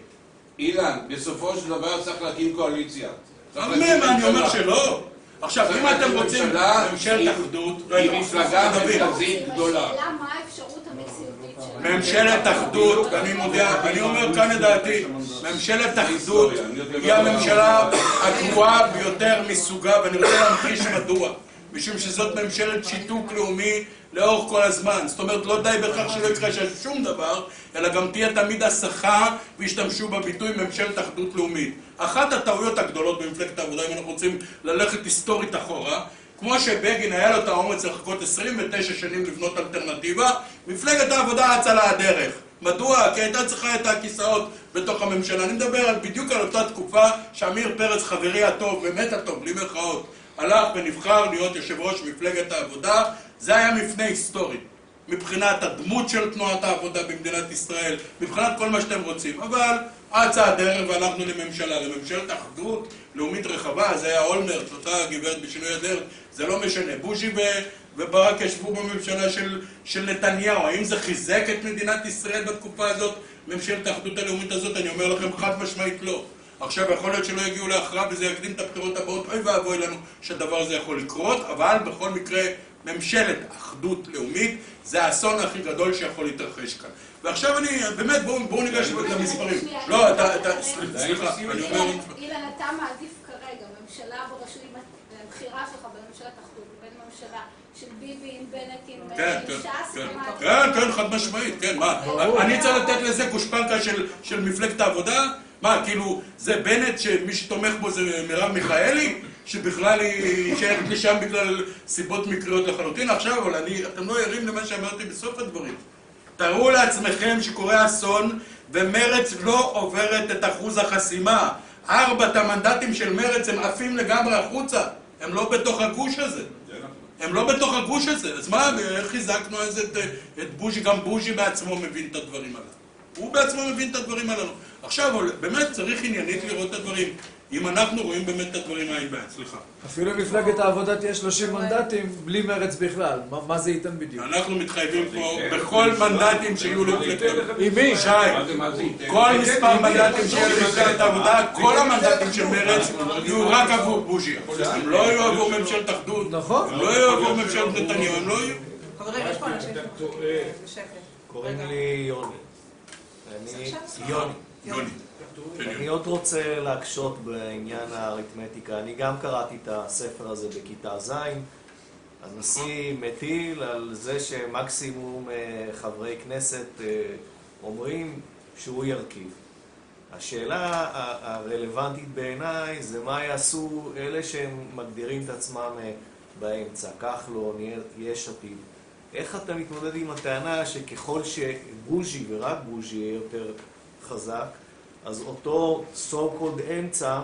אילן, בסופו של דבר צריך להקים קואליציה. אני אומר שלא. עכשיו, אם אתם רוצים ממשלת אחדות, היא מפלגה מרכזית גדולה. השאלה מה האפשרות המציאותית שלה? ממשלת אחדות, אני אומר כאן את דעתי, ממשלת אחדות היא הממשלה הגרועה ביותר מסוגה, ואני רוצה להמחיש מדוע. משום שזאת ממשלת שיתוק לאומי לאורך כל הזמן. זאת אומרת, לא די בכך שלא יקרה שום דבר, אלא גם תהיה תמיד הסחה והשתמשו בביטוי ממשלת אחדות לאומית. אחת הטעויות הגדולות במפלגת העבודה, אם אנחנו רוצים ללכת היסטורית אחורה, כמו שבגין היה לו את האומץ לחכות 29 שנים לבנות אלטרנטיבה, מפלגת העבודה אצה לה הדרך. מדוע? כי הייתה צריכה את הכיסאות בתוך הממשלה. אני מדבר בדיוק על אותה תקופה שעמיר פרץ, חברי הטוב, באמת הטוב, בלי מחאות, הלך ונבחר להיות יושב ראש מפלגת העבודה. זה היה מפנה היסטורי, מבחינת הדמות של תנועת העבודה במדינת ישראל, מבחינת כל מה שאתם רוצים. אבל אצה הדרך והלכנו לממשלת אחדות לאומית רחבה, זה היה אולמרט, אותה גברת בשינוי הדרך, זה לא משנה. בוז'י וברק ישבו בממשלה של נתניהו, האם זה חיזק את מדינת ישראל בתקופה הזאת, ממשלת האחדות הלאומית הזאת? אני אומר לכם חד משמעית לא. עכשיו יכול להיות שלא יגיעו להכרעה וזה יקדים את הבחירות הבאות, אוי ואבוי לנו שהדבר הזה יכול לקרות, אבל בכל מקרה ממשלת אחדות לאומית זה האסון הכי גדול שיכול להתרחש כאן. ועכשיו אני, באמת, בואו ניגש למספרים. לא, סליחה, אני אומר... אילן, אתה מעדיף כרגע ממשלה בראשות הבחירה שלך בממשלת אחדות, בין ממשלה של ביבי עם בנט עם ש"ס? כן, חד משמעית, כן, מה? אני צריך לתת לזה גושפנקה של מפלגת העבודה? מה, כאילו, זה בנט שמי שתומך בו זה מרב מיכאלי? שבכלל היא שייכת לשם בגלל סיבות מקריות לחלוטין? עכשיו, אבל אתם לא ערים למה שאמרתי בסוף הדברים. תראו לעצמכם שקורה אסון ומרץ לא עוברת את אחוז החסימה. 4 המנדטים של מרץ הם עפים לגמרי החוצה. הם לא בתוך הגוש הזה. הם לא בתוך הגוש הזה. אז מה, איך חיזקנו אז את בוז'י? גם בוז'י בעצמו מבין את הדברים הללו. הוא בעצמו מבין את הדברים הללו. עכשיו, באמת צריך עניינית לראות את הדברים. אם אנחנו רואים באמת את הדברים עין בעין, סליחה. אפילו מפלגת העבודה תהיה 30 מנדטים בלי מרץ בכלל. מה זה ייתן בדיוק? אנחנו מתחייבים פה בכל מנדטים שיהיו למפלגת... עם מי? שי, כל מספר מנדטים שיהיו למפלגת העבודה, כל המנדטים של מרץ יהיו רק עבור בוז'י. הם לא יהיו עבור ממשלת אחדות, נכון. הם לא יהיו עבור ממשלת נתניהו, הם לא יהיו. חברים, יש פה אנשים בשקט. קוראים לי יוני. יוני. אני עוד רוצה להקשות בעניין האריתמטיקה. אני גם קראתי את הספר הזה בכיתה ז'. הנשיא מטיל על זה שמקסימום חברי כנסת אומרים שהוא ירכיב. השאלה הרלוונטית בעיניי זה מה יעשו אלה שהם מגדירים את עצמם באמצע, כחלון, יש עתיד. איך אתה מתמודד עם הטענה שככל שבוז'י ורק בוז'י יהיה יותר חזק, אז אותו so called אמצע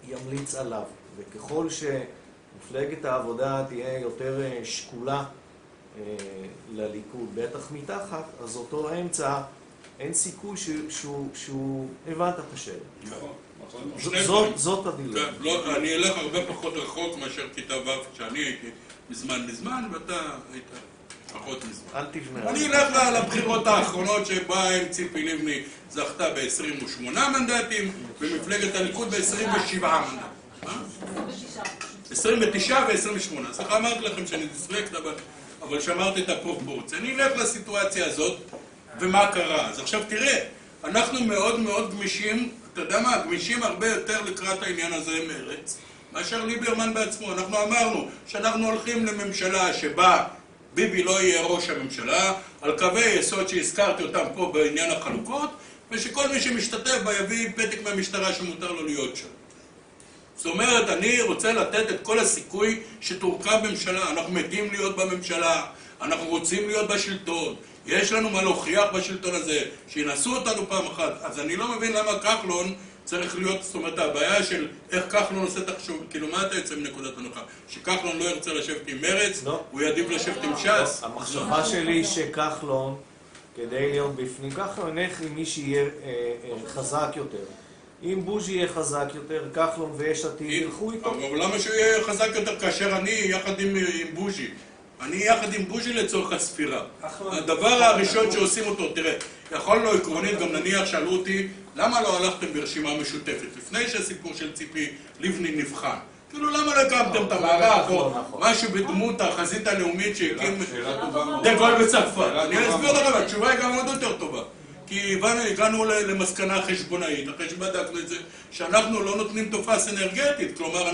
ימליץ עליו, וככל שמפלגת העבודה תהיה יותר שקולה לליכוד, בטח מתחת, אז אותו אמצע אין סיכוי שהוא הבנת את השאלה. זאת הדילמה. לא, אני אלך הרבה פחות רחוק מאשר כיתה ו' שאני הייתי מזמן, ואתה היית פחות מזמן. אל תבנה. אני אלך לבחירות האחרונות שבה עם ציפי לבני זכתה ב-28 מנדטים, ומפלגת הליכוד ב-27 מנדטים. 29 ו-28. סליחה, אמרתי לכם שאני דיסלקט, אבל שמרתי את הפרופורציה. אני אלך לסיטואציה הזאת, ומה קרה? אז עכשיו תראה, אנחנו מאוד מאוד גמישים, אתה יודע מה? גמישים הרבה יותר לקראת העניין הזה מרץ, מאשר ליברמן בעצמו. אנחנו אמרנו שאנחנו הולכים לממשלה שבה ביבי לא יהיה ראש הממשלה, על קווי יסוד שהזכרתי אותם פה בעניין החלוקות, ושכל מי שמשתתף בה יביא פתק מהמשטרה שמותר לו להיות שם. זאת אומרת, אני רוצה לתת את כל הסיכוי שתורכב ממשלה. אנחנו מתים להיות בממשלה, אנחנו רוצים להיות בשלטון, יש לנו מה להוכיח בשלטון הזה, שינסו אותנו פעם אחת. אז אני לא מבין למה כחלון צריך להיות, זאת אומרת, הבעיה של איך כחלון עושה תחשוב, כאילו מה אתה יוצא מנקודת הנחה? שכחלון לא ירצה לשבת עם מרץ, הוא יעדיף לשבת עם ש"ס? המחשבה שלי שכחלון, כדי להיות בפנים, כחלון ילך עם מי שיהיה חזק יותר. אם בוז'י יהיה חזק יותר, כחלון ויש עתיד ילכו איתו. אבל למה שהוא יהיה חזק יותר כאשר אני יחד עם בוז'י? אני יחד עם בוז'י לצורך הספירה. הדבר הראשון שעושים אותו, תראה, יכול לו עקרונית, גם נניח שאלו אותי, למה לא הלכתם ברשימה משותפת? לפני שהסיפור של ציפי לבני נבחן. כאילו, למה לא הקמתם את המערך או משהו בדמות החזית הלאומית שהקים דה גול בצרפת? אני אסביר לכם, התשובה היא גם עוד יותר טובה. כי הגענו למסקנה חשבונאית, אחרי שבדקנו את זה, שאנחנו לא נותנים תופס אנרגטית. כלומר,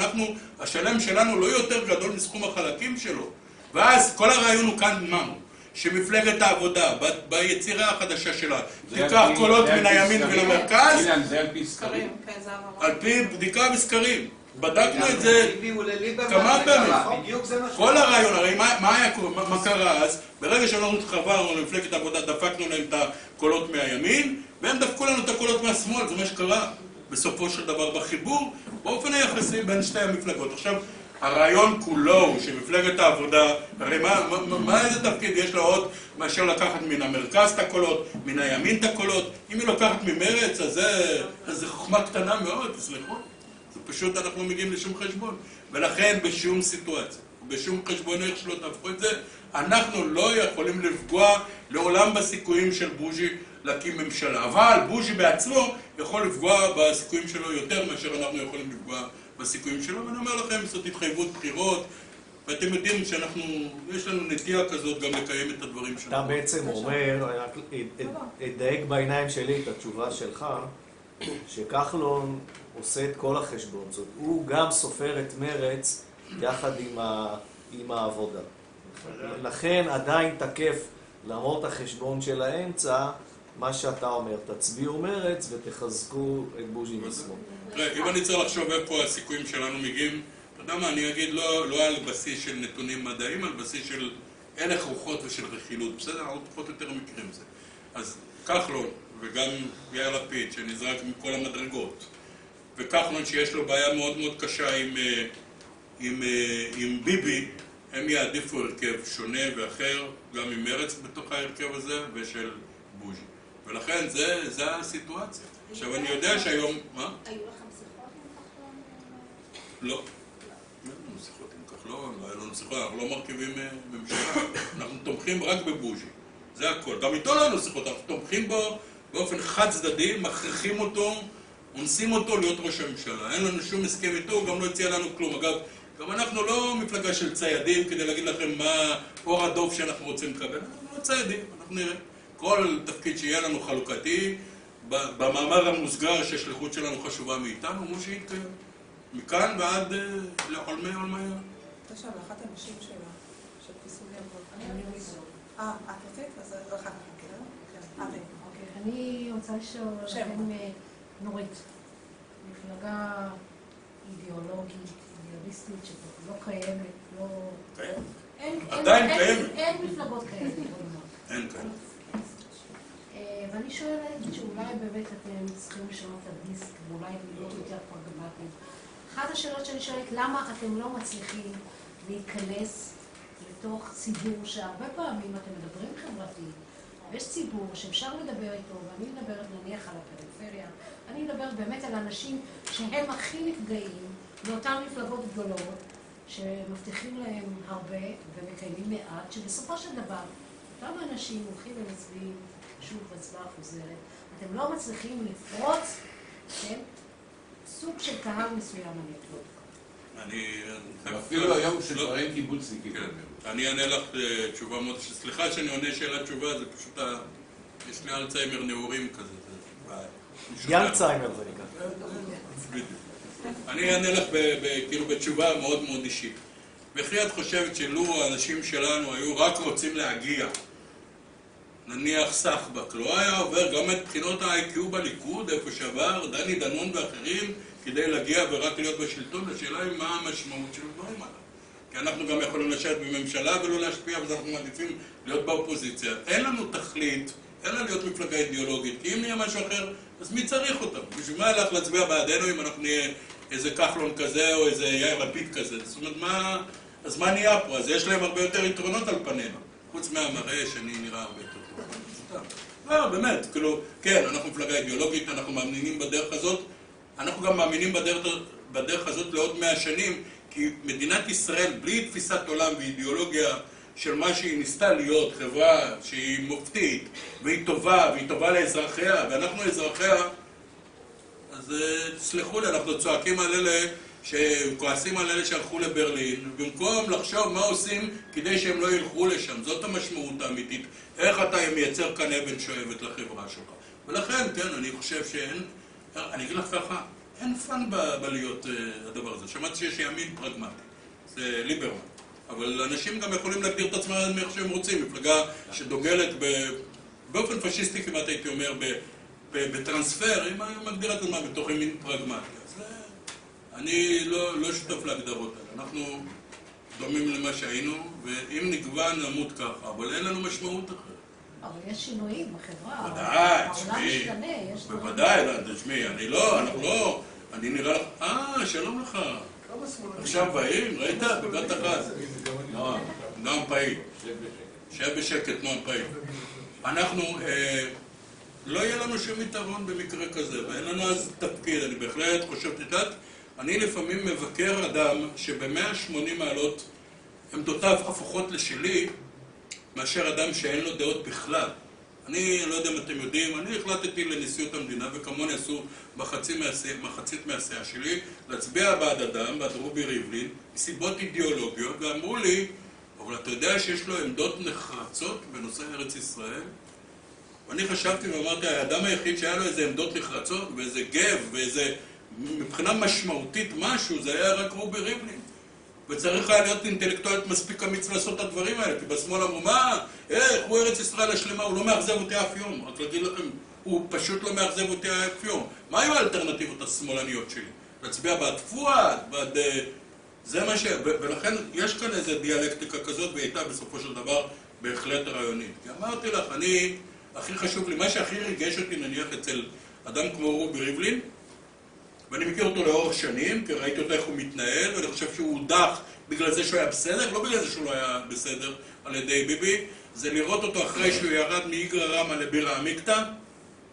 השלם שלנו לא יותר גדול מסכום החלקים שלו. ואז כל הרעיון הוא כאן ממו, שמפלגת העבודה, ביצירה החדשה שלה, תיקח קולות מן הימין ולמרכז, זה על פי סקרים. על פי בדיקה וסקרים. בדקנו את זה כמה פעמים. כל הרעיון, הרי מה קרה אז? ברגע שאנחנו חברנו למפלגת העבודה, דפקנו להם את הקולות מהימין, והם דפקו לנו את הקולות מהשמאל, זה מה שקרה בסופו של דבר בחיבור, באופן היחסי בין שתי המפלגות. עכשיו, הרעיון כולו הוא שמפלגת העבודה, הרי מה איזה תפקיד יש לה עוד מאשר לקחת מן המרכז את הקולות, מן הימין את הקולות? אם היא לוקחת ממרץ, אז זה חוכמה קטנה מאוד, תסלחו. זה פשוט אנחנו מגיעים לשום חשבון. ולכן בשום סיטואציה, בשום חשבון איך שלא תהפכו את זה, אנחנו לא יכולים לפגוע לעולם בסיכויים של בוז'י להקים ממשלה. אבל בוז'י בעצמו יכול לפגוע בסיכויים שלו יותר מאשר אנחנו יכולים לפגוע בסיכויים שלו. ואני אומר לכם, זאת התחייבות בחירות, ואתם יודעים יש לנו נטייה כזאת גם לקיים את הדברים שלנו. אתה בעצם אומר, אדייק בעיניים שלי את התשובה שלך, שכחלון עושה את כל החשבון. זאת הוא גם סופר את מרץ יחד עם העבודה. לכן עדיין תקף למרות החשבון של האמצע, מה שאתה אומר, תצביעו מרץ ותחזקו את בוז'י משמאל. אם אני צריך לחשוב איפה הסיכויים שלנו מגיעים, אתה יודע מה, אני אגיד לא על בסיס של נתונים מדעיים, על בסיס של הלך רוחות ושל רכילות. בסדר, אנחנו פחות או יותר מכירים זה. אז כחלון וגם יאיר לפיד שנזרק מכל המדרגות, וכחלון שיש לו בעיה מאוד מאוד קשה עם ביבי, הם יעדיפו הרכב שונה ואחר, גם עם מרץ בתוך ההרכב הזה ושל בוז'י. ולכן זה הסיטואציה. עכשיו אני יודע שהיום... מה? היו לכם שיחות עם כחלון? לא. לא היו לנו שיחות עם כחלון, לא היו לנו שיחות, אנחנו לא מרכיבים ממשלה. אנחנו תומכים רק בבוז'י. זה הכל. גם איתו לא היו שיחות, אנחנו תומכים בו באופן חד צדדי, מכריחים אותו, אונסים אותו להיות ראש הממשלה. אין לנו שום הסכם איתו, הוא גם לא הציע לנו כלום. אגב, גם אנחנו לא מפלגה של ציידים כדי להגיד לכם מה אור הדוב שאנחנו רוצים לקבל. אנחנו לא ציידים, אנחנו נראה. כל תפקיד שיהיה לנו חלוקתי, במאמר המוסגר שהשליחות שלנו חשובה מאיתנו, הוא שיתקיים. מכאן ועד לעולמי עולמי. תשע, לאחת הנשים שלה, שתפיסו לי עבוד. אני מזור. את רצית? אז אחת מכן. אני רוצה לשאול לכם נורית. מפלגה אידיאולוגית, אידיאליסטית, שלא קיימת, לא... קיימת. עדיין קיימת. אין מפלגות כאלה. אין כאלה. ואני שואלת שאולי באמת אתם צריכים לשנות את הדיסק ואולי להיות יותר פרגמטיים. אחת השאלות שאני שואלת, למה אתם לא מצליחים להיכנס לתוך ציבור שהרבה פעמים אתם מדברים חברתיים, ויש ציבור שאפשר לדבר איתו, ואני מדברת נניח על הפריפריה, אני מדברת באמת על אנשים שהם הכי נפגעים מאותן מפלגות גדולות, שמבטיחים להם הרבה ומקיימים מעט, שבסופו של דבר אותם האנשים הולכים ומצביעים שוב בהצבעה חוזרת, אתם לא מצליחים לפרוץ, כן? סוג של קהל מסוים אני אקלוט. אפילו היום שכבר אין קיבוצניקים. אני אענה לך תשובה מאוד, סליחה שאני עונה שאלה תשובה, זה פשוט, יש לי אלצהיימר נעורים כזה. ילצהיימר זה נקרא. אני אענה לך כאילו בתשובה מאוד מאוד אישית. וכי את חושבת שלו האנשים שלנו היו רק רוצים להגיע, נניח סחבק, לא היה עובר גם את בחינות ה-IQ בליכוד, איפה שעבר דני דנון ואחרים, כדי להגיע ורק להיות בשלטון? השאלה היא מה המשמעות של הדברים עליו. כי אנחנו גם יכולים לשבת בממשלה ולא להשפיע, אז אנחנו מעדיפים להיות באופוזיציה. אין לנו תכלית, אלא להיות מפלגה אידיאולוגית, כי אם נהיה משהו אחר, אז מי צריך אותם? בשביל מה הלך להצביע בעדנו אם אנחנו נהיה איזה כחלון כזה או איזה יאיר לפיד כזה? זאת אומרת, אז מה נהיה פה? אז יש להם הרבה יותר יתרונות על פנינו, חוץ מהמראה שאני נראה הרבה יותר טוב. לא, באמת, כאילו, כן, אנחנו מפלגה אידיאולוגית, אנחנו מאמינים בדרך הזאת, אנחנו גם מאמינים בדרך הזאת לעוד 100 שנים, כי מדינת ישראל, בלי תפיסת עולם ואידיאולוגיה של מה שהיא ניסתה להיות, חברה שהיא מופתית, והיא טובה לאזרחיה, ואנחנו אזרחיה, אז תסלחו לי, אנחנו צועקים על אלה שכועסים על אלה שהלכו לברלין, במקום לחשוב מה עושים כדי שהם לא ילכו לשם. זאת המשמעות האמיתית. איך אתה מייצר כאן אבן שואבת לחברה שלך. ולכן, כן, אני חושב שאין, אני אגיד לך ככה, אין פן בלהיות הדבר הזה. שמעתי שיש ימין פרגמטי, זה ליברמן. אבל אנשים גם יכולים להגדיר את עצמם איך שהם רוצים. מפלגה שדוגלת באופן פשיסטי כמעט הייתי אומר, בטרנספר, היא מגדירה את עצמה בתוך ימין פרגמטי. אז אני לא שותף להגדרות האלה. אנחנו דומים למה שהיינו, ואם נגוון נמות ככה, אבל אין לנו משמעות אחרת. אבל יש שינויים בחברה. בוודאי, תשמעי. בוודאי, תשמעי, אנחנו לא אני נראה לך... שלום לך. עכשיו באים, ראית? בבת אחת. נועם פעיל. שב בשקט, נועם פעיל. אנחנו... לא יהיה לנו שום יתרון במקרה כזה, ואין לנו אז תפקיד. אני בהחלט חושב, תדעת, אני לפעמים מבקר אדם שב-180 מעלות עמדותיו הפוכות לשלי, מאשר אדם שאין לו דעות בכלל. אני לא יודע אם אתם יודעים, אני החלטתי לנשיאות המדינה, וכמוני עשו מחצית מהסיעה שלי, להצביע בעד אדם, בעד רובי ריבלין, מסיבות אידיאולוגיות, ואמרו לי, אבל אתה יודע שיש לו עמדות נחרצות בנושא ארץ ישראל? ואני חשבתי ואמרתי, האדם היחיד שהיה לו איזה עמדות נחרצות, ואיזה גב, ואיזה מבחינה משמעותית משהו, זה היה רק רובי ריבלין. וצריך היה להיות אינטלקטואלית מספיק אמיץ לעשות את הדברים האלה, כי בשמאל אמרו, מה? איך? הוא ארץ ישראל השלמה, הוא לא מאכזב אותי אף יום. רק להגיד לכם, הוא פשוט לא מאכזב אותי אף יום. מה היו האלטרנטיבות השמאלניות שלי? להצביע בעד פואד, בעד... זה מה ש... ולכן יש כאן איזו דיאלקטיקה כזאת, והיא הייתה בסופו של דבר בהחלט רעיונית. כי אמרתי לך, אני... הכי חשוב לי, מה שהכי ריגש אותי נניח אצל אדם כמו רובי ריבלין, ואני מכיר אותו לאורך שנים, כי ראיתי אותו איך הוא מתנהל, ואני חושב שהוא הודח בגלל זה שהוא היה בסדר, לא בגלל זה שהוא לא היה בסדר על ידי ביבי, זה לראות אותו אחרי שהוא ירד מאיגרא רמא לבירא עמיקתא,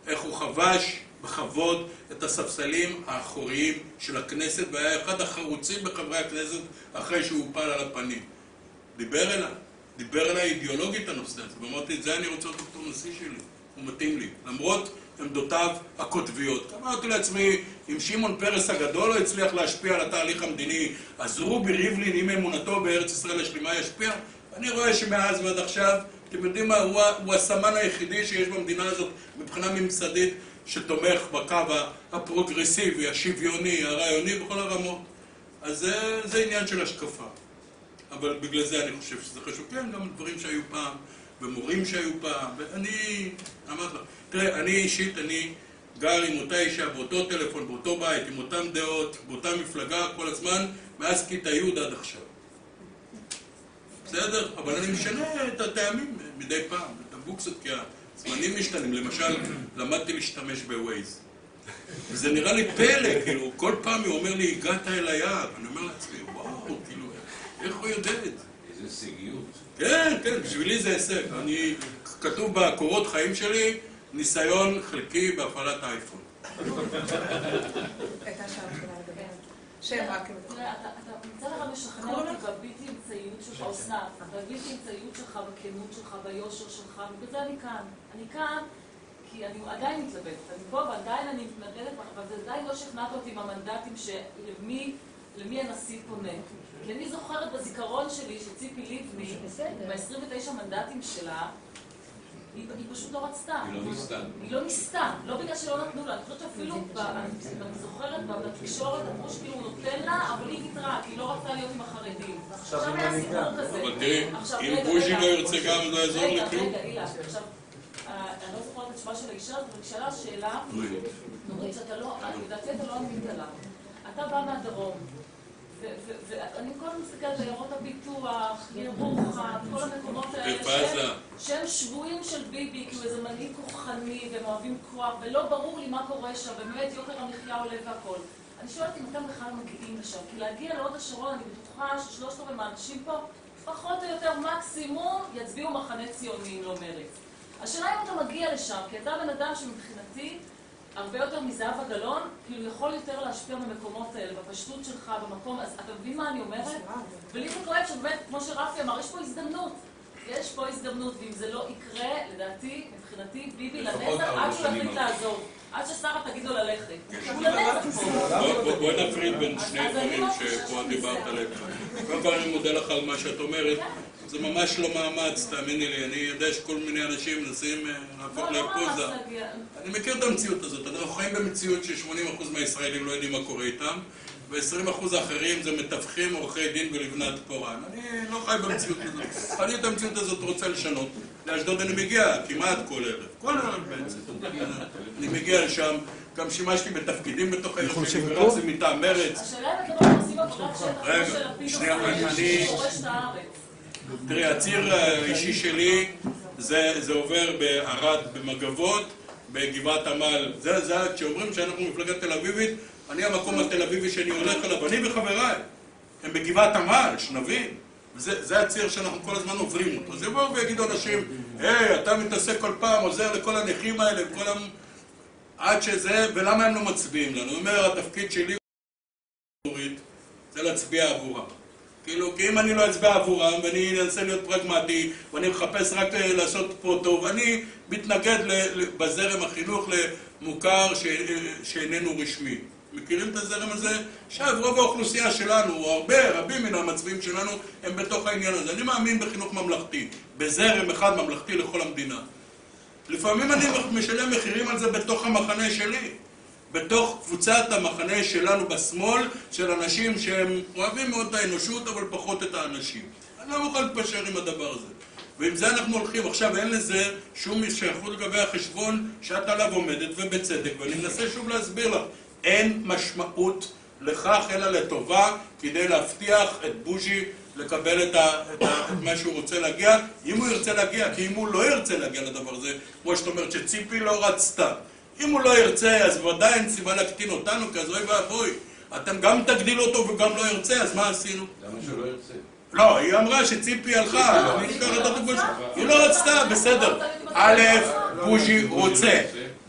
איך הוא חבש בכבוד את הספסלים האחוריים של הכנסת, והיה אחד החרוצים בחברי הכנסת אחרי שהוא הופל על הפנים. דיבר אליי אידיאולוגית הנושא הזה, ואמרתי, את זה אני רוצה אותו בתור נשיא שלי, הוא מתאים לי, למרות עמדותיו הקוטביות. אמרתי לעצמי, אם שמעון פרס הגדול לא הצליח להשפיע על התהליך המדיני, אז רובי ריבלין, עם אמונתו בארץ ישראל השלימה, ישפיע. אני רואה שמאז ועד עכשיו, אתם יודעים מה, הוא הסמן היחידי שיש במדינה הזאת, מבחינה ממסדית, שתומך בקו הפרוגרסיבי, השוויוני, הרעיוני, בכל הרמות. אז זה עניין של השקפה. אבל בגלל זה אני חושב שזה חשוב. כן, גם דברים שהיו פעם, ומורים שהיו פעם, ואני, אמרתי לך, תראה, אני אישית, אני גר עם אותה אישה, באותו טלפון, באותו בית, עם אותם דעות, באותה מפלגה, כל הזמן, מאז כיתה י' עד עכשיו. בסדר? אבל אני משנה את הטעמים מדי פעם, את הבוקסות, כי הזמנים משתנים. למשל, למדתי להשתמש בווייז. וזה נראה לי פלא, כאילו, כל פעם הוא אומר לי, הגעת אל היעד. אני אומר לעצמי, וואו, כאילו, איך הוא יודע את זה? איזה הישגיות. כן, כן, בשבילי זה הישג. כתוב בקורות חיים שלי, ניסיון חלקי בהפעלת האייפון. הייתה שאלה שלה לדבר. שם רק לבטח. אתה מצא לך משכנע אותי בבלתי אמצעיות שלך, אסנת, בבלתי אמצעיות שלך, בכנות שלך, ביושר שלך, ובזה אני כאן. אני כאן כי אני עדיין מתלבטת. אני פה ועדיין אני מתנדלת, אבל זה עדיין לא שכנעת אותי עם המנדטים למי הנשיא פונה. כי אני זוכרת בזיכרון שלי שציפי לבני, ב-29 מנדטים שלה, היא פשוט לא רצתה. היא לא ניסתה. לא בגלל שלא נתנו לה. אני חושבת שאפילו, אני זוכרת, בתקשורת אמרו שכאילו הוא נותן לה, אבל היא ויתרה, כי היא לא רצתה להיות עם החרדים. עכשיו היה סיפור כזה. אבל תראי, אם בוז'י לא ירצה גם, לא יעזור לכלום. רגע, אילה, עכשיו, אני לא זוכרת את שמה של האישה, אבל שאלה שאלה, נורית, שאתה לא, לדעתי אתה לא ענית לה. אתה בא מהדרום. ואני כל הזמן מסתכלת על עיירות הפיתוח, ירוחם, כל המקומות האלה שהם שבויים של ביבי, כי הוא איזה מנהיג כוחני והם אוהבים כוח, ולא ברור לי מה קורה שם, ובאמת יוקר המחיה עולה והכל. אני שואלת אם אתם בכלל מגיעים לשם, כי להגיע להוד השרון, אני בטוחה ששלושת רבעי מהאנשים פה, פחות או יותר מקסימום, יצביעו מחנה ציוני, לא מרץ. השאלה אם אתה מגיע לשם, כי אתה בן אדם שמבחינתי, הרבה יותר מזהבה גלאון, כאילו יכול יותר להשפיע במקומות האלה, בפשטות שלך, במקום, אז אתה מבין מה אני אומרת? ולי זה כואב שבאמת, כמו שרפי אמר, יש פה הזדמנות. יש פה הזדמנות, ואם זה לא יקרה, לדעתי, מבחינתי, ביבי לנצח, עד שהוא יחליט לעזוב. עד ששרה תגיד לו ללכת. הוא לנצח פה. בואי נפריד בין שני דברים שפה דיברת עליהם. קודם כל אני מודה לך על מה שאת אומרת. זה ממש לא מאמץ, תאמיני לי. אני יודע שכל מיני אנשים מנסים להפוך לפוזה. אני מכיר את המציאות הזאת. אנחנו חיים במציאות ש80% מהישראלים לא יודעים מה קורה איתם, ו20% האחרים זה מתווכים, עורכי דין ולבנת פורן. אני לא חי במציאות הזאת. אני את המציאות הזאת רוצה לשנות. לאשדוד אני מגיע כמעט כל ערב. כל ערב בעצם. אני מגיע לשם, גם שימשתי בתפקידים בתוך הערב שלי, ורצתי מטעם מרץ. השאלה אם אתם לא עושים עבודת שטח של הפיל שורש את הארץ. תראי, הציר האישי שלי זה עובר בערד, במגבות, בגבעת עמל. זה כשאומרים שאנחנו מפלגה תל אביבית, אני המקום התל אביבי שאני הולך אליו, אני וחבריי, הם בגבעת עמל, שנבין. זה הציר שאנחנו כל הזמן עוברים אותו. אז יבואו ויגידו אנשים, היי, אתה מתעסק כל פעם, עוזר לכל הנכים האלה, עד שזה, ולמה הם לא מצביעים לנו? הוא אומר, התפקיד שלי זה להצביע עבורם. כאילו, כי אם אני לא אצביע עבורם, ואני אנסה להיות פרגמטי, ואני מחפש רק לעשות פה טוב, אני מתנגד בזרם החינוך למוכר שאיננו רשמי. מכירים את הזרם הזה? עכשיו, רוב האוכלוסייה שלנו, או רבים מן המצביעים שלנו, הם בתוך העניין הזה. אני מאמין בחינוך ממלכתי, בזרם אחד ממלכתי לכל המדינה. לפעמים אני משלם מחירים על זה בתוך המחנה שלי, בתוך קבוצת המחנה שלנו בשמאל, של אנשים שהם אוהבים מאוד את האנושות, אבל פחות את האנשים. אני לא מוכן להתפשר עם הדבר הזה. ועם זה אנחנו הולכים. עכשיו אין לזה שום שייכות לגבי החשבון שאת עליו עומדת, ובצדק, ואני מנסה שוב להסביר לך. אין משמעות לכך אלא לטובה כדי להבטיח את בוז'י לקבל את מה שהוא רוצה להגיע, אם הוא ירצה להגיע, כי אם הוא לא ירצה להגיע לדבר הזה, כמו שאת אומרת שציפי לא רצתה. אם הוא לא ירצה, אז ודאי אין סיבה להקטין אותנו, כי אז אוי ואבוי. אתם גם תגדילו אותו וגם לא ירצה, אז מה עשינו? למה שלא ירצה? לא, היא אמרה שציפי הלכה, אני אקח את הדוגמה. היא לא רצתה, בסדר. א', בוז'י רוצה.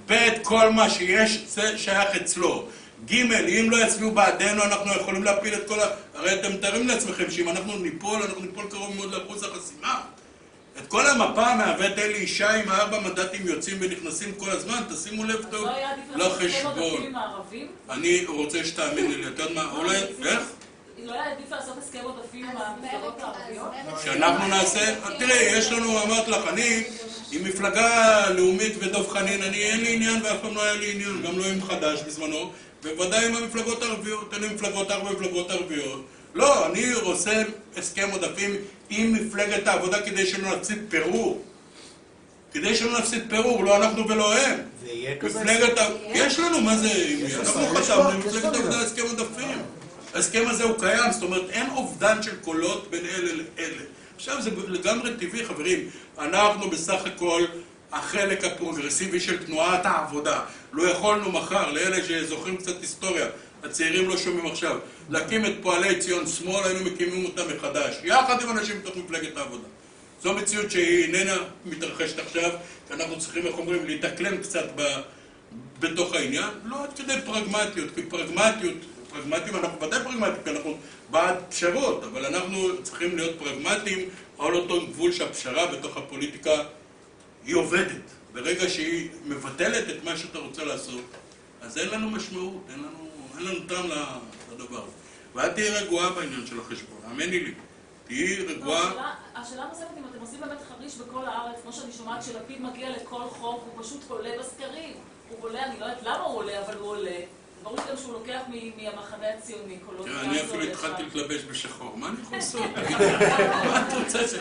ב', כל מה שיש, זה שייך אצלו. ג', אם לא יצביעו בעדנו, אנחנו יכולים להפיל את כל הרי אתם מתארים לעצמכם שאם אנחנו ניפול קרוב מאוד לאחוז החסימה. את כל המפה מהווה אלי ישי עם 4 מנדטים יוצאים ונכנסים כל הזמן, תשימו לב טוב לחשבון. אני רוצה שתאמין לי, אתה יודע מה, אולי, איך? לא היה עדיף לעשות הסכם עודפים עם המפלגות הערביות? שאנחנו נעשה, תראי, יש לנו, אמרת לך, אני עם מפלגה לאומית ודוב חנין, אין לי עניין ואף פעם לא היה לי עניין, גם לא עם חדש בזמנו, בוודאי עם המפלגות הערביות, אין לי מפלגות ערביות. לא, אני רוצה הסכם עודפים עם מפלגת העבודה כדי שלא נפסיד פירור. לא אנחנו ולא הם. זה יהיה כזה? יש לנו, מה זה? אנחנו חשבנו עם מפלגת העבודה הסכם עודפים. ההסכם הזה הוא קיים, זאת אומרת, אין אובדן של קולות בין אלה לאלה. עכשיו זה לגמרי טבעי, חברים. אנחנו בסך הכל החלק הפרוגרסיבי של תנועת העבודה. לא יכולנו מחר, לאלה שזוכרים קצת היסטוריה, הצעירים לא שומעים עכשיו, להקים את פועלי ציון שמאל, היינו מקימים אותם מחדש, יחד עם אנשים בתוך מפלגת העבודה. זו מציאות שהיא איננה מתרחשת עכשיו, כי אנחנו צריכים, איך אומרים, להתאקלם קצת בתוך העניין, לא עד כדי פרגמטיות, כי פרגמטים, אנחנו ודאי פרגמטים, כי אנחנו בעד פשרות, אבל אנחנו צריכים להיות פרגמטים על אותו גבול שהפשרה בתוך הפוליטיקה היא עובדת. ברגע שהיא מבטלת את מה שאתה רוצה לעשות, אז אין לנו משמעות, אין לנו טעם לדבר. ואת תהיי רגועה בעניין של החשבון, האמיני לי. תהיי רגועה. השאלה נוספת, אם אתם עושים באמת חריש בכל הארץ, כמו שאני שומעת שלפיד מגיע לכל חוק, הוא פשוט עולה בסקרים. הוא עולה, אני לא יודעת למה הוא עולה, אבל הוא עולה. ברור גם שהוא לוקח מהמחנה הציוני, קולות. אני אפילו התחלתי להתלבש בשחור. מה אני יכול לעשות? מה את רוצה שזה?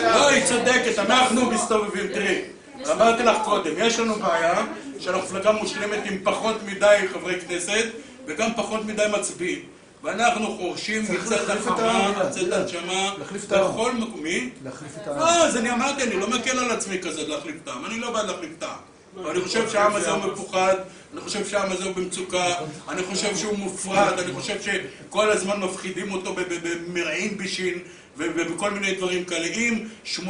לא, היא צודקת, אנחנו מסתובבים. תראי, אמרתי לך קודם, יש לנו בעיה שאנחנו מפלגה מושלמת עם פחות מדי חברי כנסת וגם פחות מדי מצביעים. ואנחנו חורשים מצד החמה, מצד הנשמה, בכל מקום. מי? להחליף את העם. לא, אז אני אמרתי, אני לא מקל על עצמי כזה להחליף את העם. אני לא בעד להחליף את העם. אני חושב שהעם הזה הוא מפוחד, אני חושב שהעם הזה הוא במצוקה, אני חושב שהוא מופרד, אני חושב שכל הזמן מפחידים אותו במרעין בישין ובכל מיני דברים כאלה. אם 8-10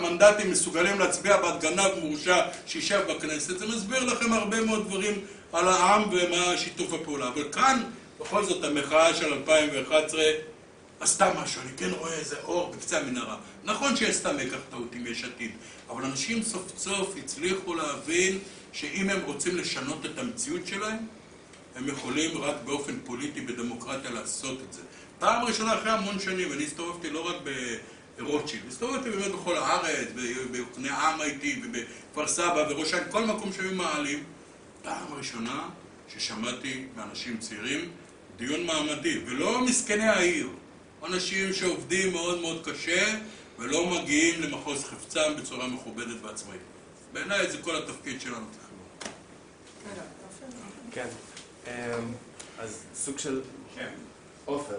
מנדטים מסוגלים להצביע בעד גנב מורשע שישב בכנסת, זה מסביר לכם הרבה מאוד דברים על העם ומה שיתוף הפעולה. אבל כאן, בכל זאת, המחאה של 2011 עשתה משהו, אני כן רואה איזה אור בקצה המנהרה. נכון שעשתה מקח טעות עם יש עתיד, אבל אנשים סוף סוף הצליחו להבין שאם הם רוצים לשנות את המציאות שלהם, הם יכולים רק באופן פוליטי בדמוקרטיה לעשות את זה. פעם ראשונה אחרי המון שנים, אני הסתובבתי לא רק ברוטשילד, הסתובבתי באמת בכל הארץ, ביוקני עם הייתי, ובכפר סבא וראש העין, כל מקום שהיו מעלים. פעם ראשונה ששמעתי מאנשים צעירים דיון מעמדי, ולא מסכני העיר. אנשים שעובדים מאוד מאוד קשה ולא מגיעים למחוז חפצם בצורה מכובדת ועצמאית. בעיניי זה כל התפקיד שלנו. כן. אז סוג של... עופר.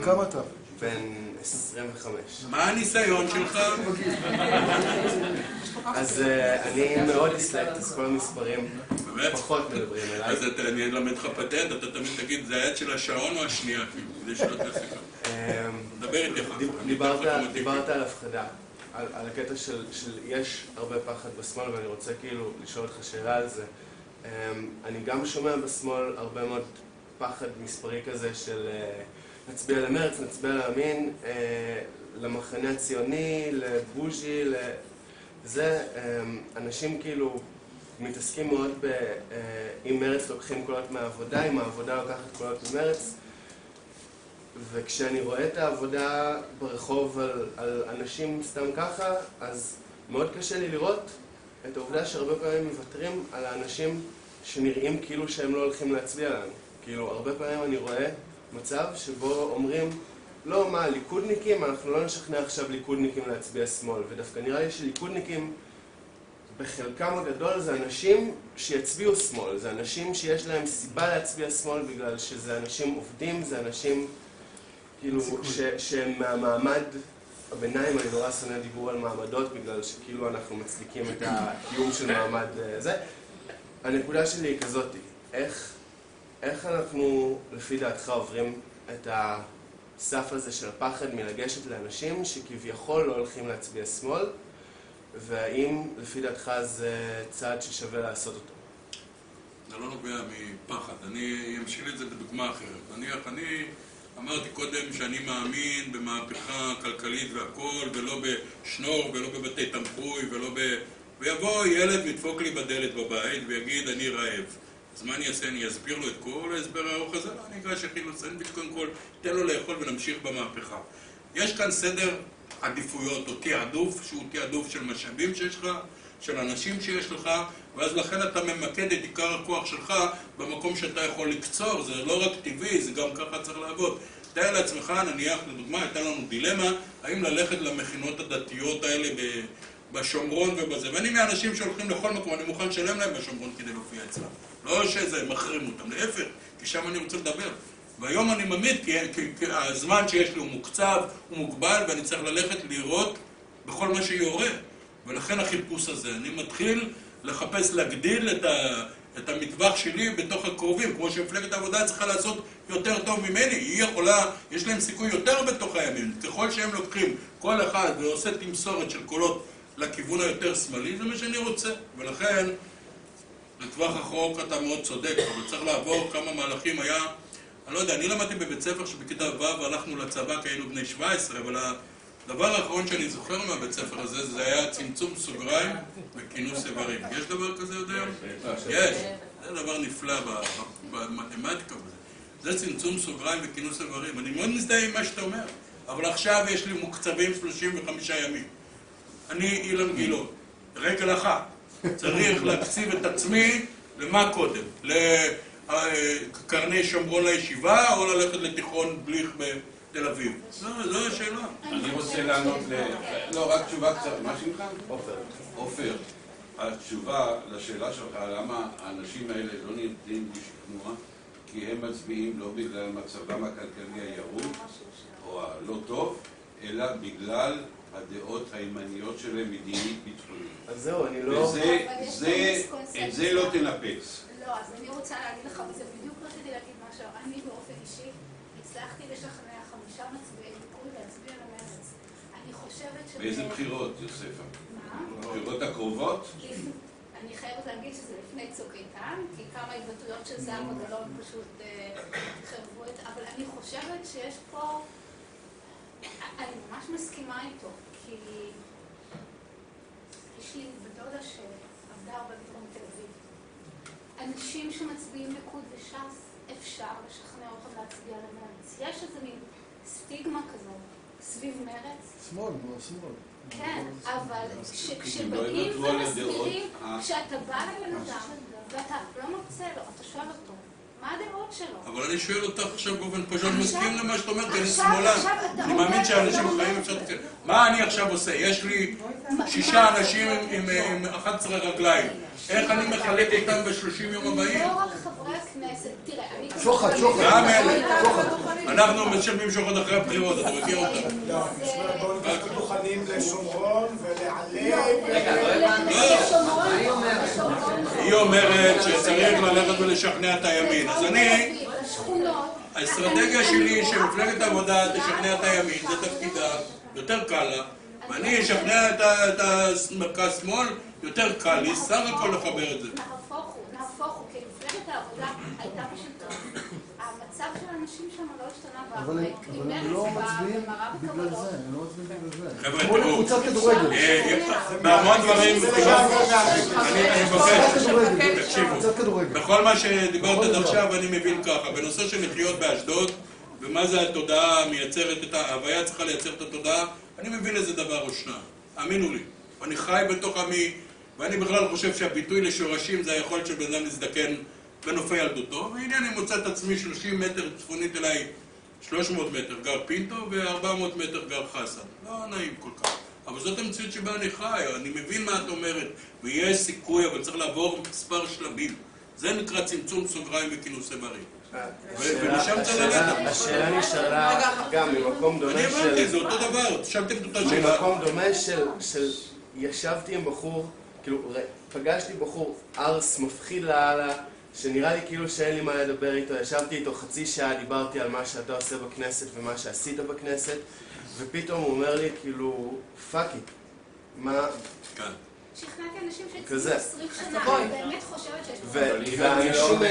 כמה אתה? בן 25. מה הניסיון שלך? אז אני מאוד דיסלקט, אז כל המספרים פחות מדברים אליי. אז אני אלמד לך פטנט, אתה תמיד תגיד, זה היד של השעון או השנייה? כדי שלא תעסיקה. דבר איתי אחר. דיברת על הפחדה, על הקטע של יש הרבה פחד בשמאל, ואני רוצה כאילו לשאול אותך שאלה על זה. אני גם שומע בשמאל הרבה מאוד פחד מספרי כזה של נצביע למרץ, נצביע לימין, למחנה הציוני, לבוז'י, זה, אנשים כאילו מתעסקים מאוד אם מרץ לוקחים קולות מהעבודה, אם העבודה לוקחת קולות ממרץ, וכשאני רואה את העבודה ברחוב על אנשים סתם ככה, אז מאוד קשה לי לראות את העובדה שהרבה פעמים מוותרים על האנשים שנראים כאילו שהם לא הולכים להצביע לנו. כאילו, הרבה פעמים אני רואה מצב שבו אומרים, לא, מה, ליכודניקים? אנחנו לא נשכנע עכשיו ליכודניקים להצביע שמאל. ודווקא נראה לי שליכודניקים, בחלקם הגדול, זה אנשים שיצביעו שמאל. זה אנשים שיש להם סיבה להצביע שמאל בגלל שזה אנשים עובדים, זה אנשים כאילו שהם מהמעמד הביניים. אני נורא שונא דיבור על מעמדות בגלל שכאילו אנחנו מצדיקים את הקיום של מעמד זה. הנקודה שלי היא כזאת, איך אנחנו, לפי דעתך, עוברים את הסף הזה של הפחד מלגשת לאנשים שכביכול לא הולכים להצביע שמאל, והאם, לפי דעתך, זה צעד ששווה לעשות אותו? זה לא נובע מפחד. אני אמשיל את זה בדוגמה אחרת. נניח, אני אמרתי קודם שאני מאמין במהפכה כלכלית והכל, ולא בשנור, ולא בבתי תמחוי, ויבוא ילד וידפוק לי בדלת בבית ויגיד, אני רעב. אז מה אני אעשה? אני אסביר לו את כל ההסבר הארוך הזה? לא, אני אקרא שכין לו סנדוויץ' קודם כל, תן לו לאכול ונמשיך במהפכה. יש כאן סדר עדיפויות או תיעדוף, שהוא תיעדוף של משאבים שיש לך, של אנשים שיש לך, ואז לכן אתה ממקד את עיקר הכוח שלך במקום שאתה יכול לקצור. זה לא רק טבעי, זה גם ככה צריך לעבוד. תאר לעצמך, נניח, לדוגמה, הייתה לנו דילמה, האם ללכת למכינות הדתיות האלה בשומרון ובזה. ואני מהאנשים שהולכים לכל מקום, אני מוכן לשלם להם בשומרון כדי להופיע אצלם. לא שזה מחרים אותם, להפך, כי שם אני רוצה לדבר. והיום אני ממית, כי הזמן שיש לי הוא מוקצב, הוא מוגבל, ואני צריך ללכת לראות בכל מה שיורה. ולכן החיפוש הזה, אני מתחיל לחפש להגדיל את המטווח שלי בתוך הקרובים, כמו שמפלגת העבודה צריכה לעשות יותר טוב ממני. היא יכולה, יש להם סיכוי יותר בתוך הימין. ככל שהם לוקחים כל אחד ועושה תמסורת של קולות לכיוון היותר שמאלי, זה מה שאני רוצה. ולכן, לטווח החוק אתה מאוד צודק, אבל צריך לעבור כמה מהלכים. היה, אני לא יודע, אני למדתי בבית ספר שבכיתה ו' הלכנו לצבא כי היינו בני 17, אבל הדבר האחרון שאני זוכר מהבית ספר הזה, זה היה צמצום סוגריים וכינוס איברים. יש דבר כזה עוד היום? יש. זה דבר נפלא במתמטיקה. זה צמצום סוגריים וכינוס איברים. אני מאוד מזדהה עם מה שאתה אומר, אבל עכשיו יש לי מוקצבים 35 ימים. אני אילן גילון, רגל אחת. צריך להקציב את עצמי למה קודם? לקרני שומרון לישיבה או ללכת לתיכון בליך בתל אביב? זו השאלה. אני רוצה לענות לא, רק תשובה קצת. מה שמך? עופר. עופר, התשובה לשאלה שלך, למה האנשים האלה לא נראים לשכנוע, כי הם מצביעים לא בגלל מצבם הכלכלי הירוד או הלא טוב, אלא בגלל הדעות הימניות שלהם מדינית-ביטחונית. אז זהו, אני לא... את זה לא תנפץ. לא, אז אני רוצה להגיד לך, וזה בדיוק רציתי להגיד משהו. אני באופן אישי הצלחתי לשכנע 5 מצביעי ליכוד להצביע למרץ. אני חושבת ש... באיזה בחירות, יוספה? מה? בחירות הקרובות? אני חייבת להגיד שזה לפני צוק איתן, כי כמה התבטאויות של זהבה גלאון פשוט חרבו את... אבל אני חושבת שיש פה... אני ממש מסכימה איתו, כי יש לי בדודה שעבדה הרבה בדרום תל אביב. אנשים שמצביעים ליכוד וש"ס, אפשר לשכנע אותם להצביע למרץ. יש איזה מין סטיגמה כזאת סביב מרץ. שמאל, לא שמאל. כן, אבל כשבאים ומסבירים, כשאתה בא לבן אדם ואתה לא מוצא לו, אתה שואל אותו, מה הדעות שלו? אבל אני שואל אותך עכשיו באופן פשוט, מסכים למה שאת אומרת, כי אני שמאלן. אני מאמין שאנשים חיים אפשר לתקן. מה אני עכשיו עושה? יש לי 6 אנשים עם 11 רגליים. איך אני מחלק אותם ב-30 יום הבאים? לא רק חברי הכנסת. תראה, אני שוחד. גם אלה. אנחנו משלמים שוחד אחרי הבחירות, אתה מכיר אותם. לא, בואו ניקח את הדוכנים לשומרון ולעלה. רגע, לא הבנתי. מה היא אומרת? היא אומרת שצריך ללכת ולשכנע את הימין. אז אני, האסטרטגיה שלי שמפלגת העבודה תשכנע את הימין, זה תפקידה, יותר קל לה, ואני אשכנע את המרכז שמאל, יותר קל לי, סך הכל לחבר את זה. נהפוך הוא, כי מפלגת העבודה הייתה בשלטון. המצב של האנשים שם לא השתנה אבל הם לא מצביעים בגלל זה, הם לא מצביעים בגלל זה. חבר'ה, כמו תראו, לקבוצת כדורגל. בהמון דברים, אני מבקש, תקשיבו, בכל מה שדיברת עד עכשיו אני מבין ככה, בנושא של לחיות באשדוד, ומה זה התודעה מייצרת את ההוויה צריכה לייצר את התודעה, אני מבין איזה דבר או שניים, האמינו לי, אני חי בתוך עמי, ואני בכלל חושב שהביטוי לשורשים זה היכולת של בן אדם להזדקן בנופי ילדותו, והנה אני מוצא את עצמי 30 מטר צפונית אליי, 300 מטר גר פינטו ו400 מטר גר חסן. לא נעים כל כך. אבל זאת המציאות שבה אני חי, אני מבין מה את אומרת, ויש סיכוי, אבל צריך לעבור מספר שלבים. זה נקרא צמצום סוגריים וכינוסי בריא. ומשם צריך ללכת. השאלה נשאלה גם ממקום דומה אני אמרתי, זה אותו דבר, תשאלתם את אותה שאלה. ממקום דומה של ישבתי עם בחור, כאילו פגשתי בחור ארס מפחיד לאללה, שנראה לי כאילו שאין לי מה לדבר איתו, ישבתי איתו חצי שעה, דיברתי על מה שאתה עושה בכנסת ומה שעשית בכנסת, ופתאום הוא אומר לי כאילו, פאק איט, מה... שכנעתי אנשים כזה. שהצליחו 20 שנה, אני באמת חושבת שיש... והאנשים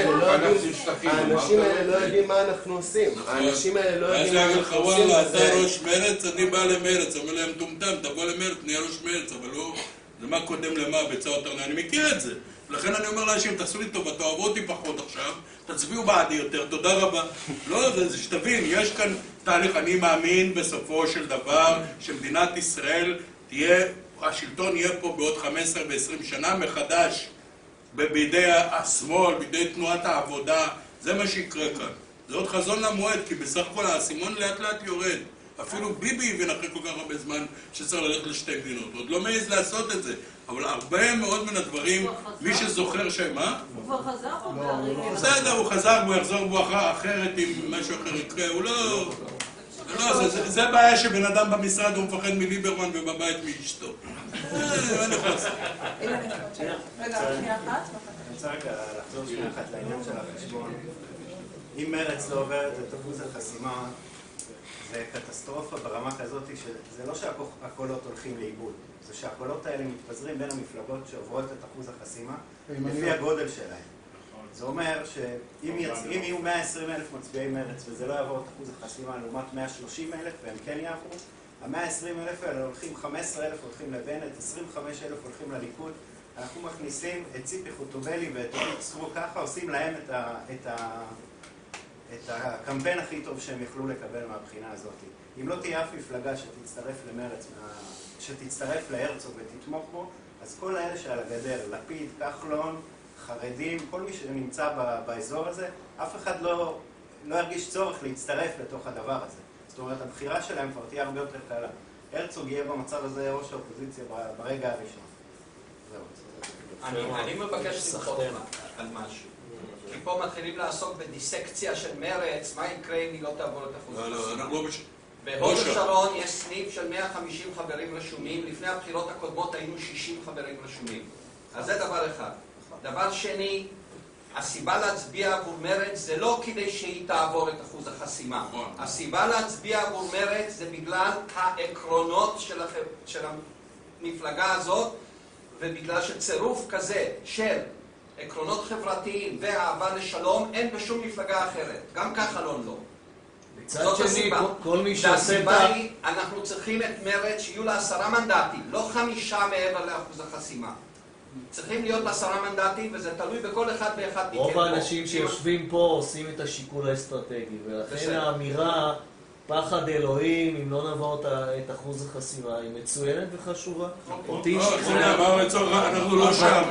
האלה לא יודעים מה אנחנו עושים. האנשים האלה לא יודעים מה אנחנו עושים. אז אתה ראש מרץ, אני בא למרץ, אומר להם טומטם, תבוא למרץ, נהיה ראש מרץ, אבל לא... זה מה קודם למה, ביצה או תרנה, אני מכיר את זה. לכן אני אומר לאנשים, תעשו לי טובה, תאהבו אותי פחות עכשיו, תצביעו בעדי יותר, תודה רבה. לא, זה שתבין, יש כאן תהליך, אני מאמין בסופו של דבר שמדינת ישראל תהיה, השלטון יהיה פה בעוד 15 ו-20 שנה מחדש בידי השמאל, בידי תנועת העבודה, זה מה שיקרה כאן. זה עוד חזון למועד, כי בסך הכל האסימון לאט לאט יורד. אפילו ביבי הבין אחרי כל כך הרבה זמן שצריך ללכת לשתי מדינות. עוד לא מעז לעשות את זה. אבל הרבה מאוד מן הדברים, מי שזוכר שמה? הוא כבר חזר פה בערים. בסדר, הוא חזר, הוא יחזור בו אחרת אם משהו אחר יקרה. הוא לא... זה בעיה שבן אדם במשרד הוא מפחד מליברמן ובבית מאשתו. אני חושב. רגע, שנייה אחת. אני רוצה רגע לחזור שנייה אחת לעניין של החשבון. אם מרץ לא עוברת את אחוז החסימה, זה קטסטרופה ברמה כזאת שזה לא שהקולות הולכים לאיבוד, זה שהקולות האלה מתפזרים בין המפלגות שעוברות את אחוז החסימה לפי הגודל שלהם. זה אומר שאם יהיו 120,000 מצביעי מרץ וזה לא יעבור את אחוז החסימה לעומת 130,000 והם כן יעברו, ה-120,000 האלה הולכים, 15,000 הולכים לבנט, 25,000 הולכים לליכוד. אנחנו מכניסים את ציפי חוטובלי ואת אורית סטרוק ככה, עושים להם את הקמפיין הכי טוב שהם יכלו לקבל מהבחינה הזאת. אם לא תהיה אף מפלגה שתצטרף למרץ, שתצטרף להרצוג ותתמוך בו, אז כל האלה שעל הגדר, לפיד, כחלון, חרדים, כל מי שנמצא באזור הזה, אף אחד לא ירגיש צורך להצטרף לתוך הדבר הזה. זאת אומרת, הבחירה שלהם כבר תהיה הרבה יותר קלה. הרצוג יהיה במצב הזה ראש האופוזיציה ברגע הראשון. אני מבקש למחות על משהו. כי פה מתחילים לעסוק בדיסקציה של מרץ, מה יקרה אם היא לא תעבור את אחוז החסימה. בהוד השרון יש סניף של 150 חברים רשומים, לפני הבחירות הקודמות היינו 60 חברים רשומים. אז זה דבר אחד. דבר שני, הסיבה להצביע עבור מרץ זה לא כדי שהיא תעבור את אחוז החסימה. הסיבה להצביע עבור מרץ זה בגלל העקרונות של המפלגה הזאת, ובגלל שצירוף כזה של עקרונות חברתיים ואהבה לשלום אין בשום מפלגה אחרת. גם כחלון לא. זאת הסיבה. והסיבה היא, אנחנו צריכים את מרץ שיהיו לה 10 מנדטים, לא 5 מעבר לאחוז החסימה. צריכים להיות 10 מנדטים, וזה תלוי בכל אחד ואחד מכם. רוב האנשים שיושבים פה עושים את השיקול האסטרטגי, ולכן האמירה פחד אלוהים, אם לא נעבור את אחוז החסימה, היא מצוינת וחשובה. אותי אנחנו לא שם.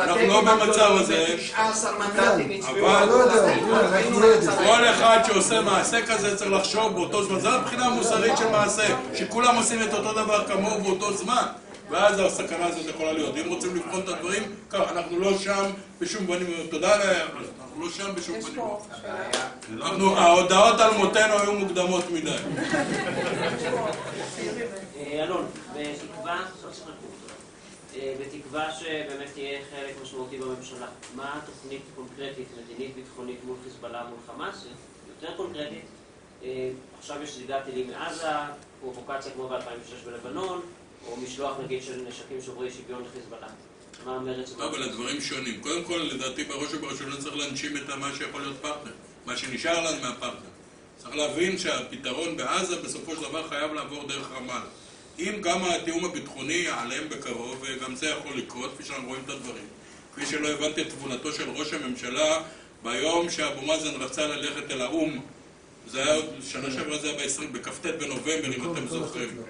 אנחנו לא במצב הזה. 19 מנדטים הצביעו. כל אחד שעושה מעשה כזה צריך לחשוב באותו זמן. זו הבחינה המוסרית של מעשה, שכולם עושים את אותו דבר כמוהו באותו זמן. ואז הסכנה הזאת יכולה להיות. אם רוצים לבחון את הדברים, ככה, אנחנו לא שם בשום פנים, תודה להם, אנחנו לא שם בשום פנים. ההודעות על מותנו היו מוקדמות מדי. אלון, בתקווה שבאמת תהיה חלק משמעותי בממשלה, מה התוכנית קונקרטית, מדינית, ביטחונית מול חיזבאללה, מול חמאס? יותר קונקרטית, עכשיו יש זליגת טילים מעזה, פרובוקציה כמו ב-2006 בלבנון, או משלוח נגיד של נשקים שוברי שוויון לחיזבאללה. מה המרץ? אבל הדברים שונים. קודם כל, לדעתי בראש ובראשונה צריך להנשים את מה שיכול להיות פרטנר, מה שנשאר לנו מהפרטנר. צריך להבין שהפתרון בעזה בסופו של דבר חייב לעבור דרך רמאללה. אם גם התיאום הביטחוני יעלם בקרוב, וגם זה יכול לקרות, כפי שאנחנו רואים את הדברים. כפי שלא הבנתי את תבונתו של ראש הממשלה ביום שאבו מאזן רצה ללכת אל האום, זה היה עוד שנה שעברה, זה היה בכ"ט בנובמבר, אם אתם זוכרים.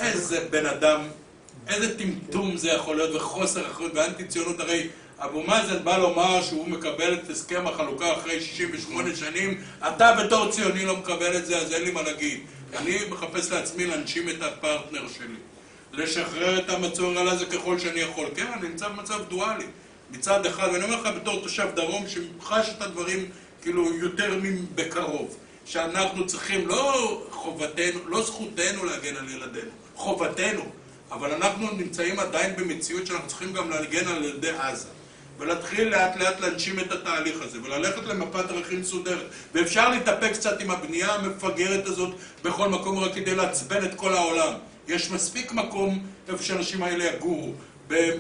איזה בן אדם, איזה טמטום זה יכול להיות, וחוסר אחריות ואנטי ציונות. הרי אבו מאזן בא לומר שהוא מקבל את הסכם החלוקה אחרי 68 שנים, אתה בתור ציוני לא מקבל את זה, אז אין לי מה להגיד. אני מחפש לעצמי להנשים את הפרטנר שלי, לשחרר את המצור על זה ככל שאני יכול. כן, אני נמצא במצב דואלי. מצד אחד, ואני אומר לך בתור תושב דרום שחש את הדברים כאילו יותר מבקרוב, שאנחנו צריכים, לא חובתנו, לא זכותנו להגן על ילדינו, חובתנו, אבל אנחנו נמצאים עדיין במציאות שאנחנו צריכים גם להגן על ילדי עזה, ולהתחיל לאט לאט להנשים את התהליך הזה, וללכת למפת דרכים מסודרת. ואפשר להתאפק קצת עם הבנייה המפגרת הזאת בכל מקום רק כדי לעצבן את כל העולם. יש מספיק מקום איפה שאנשים האלה יגורו.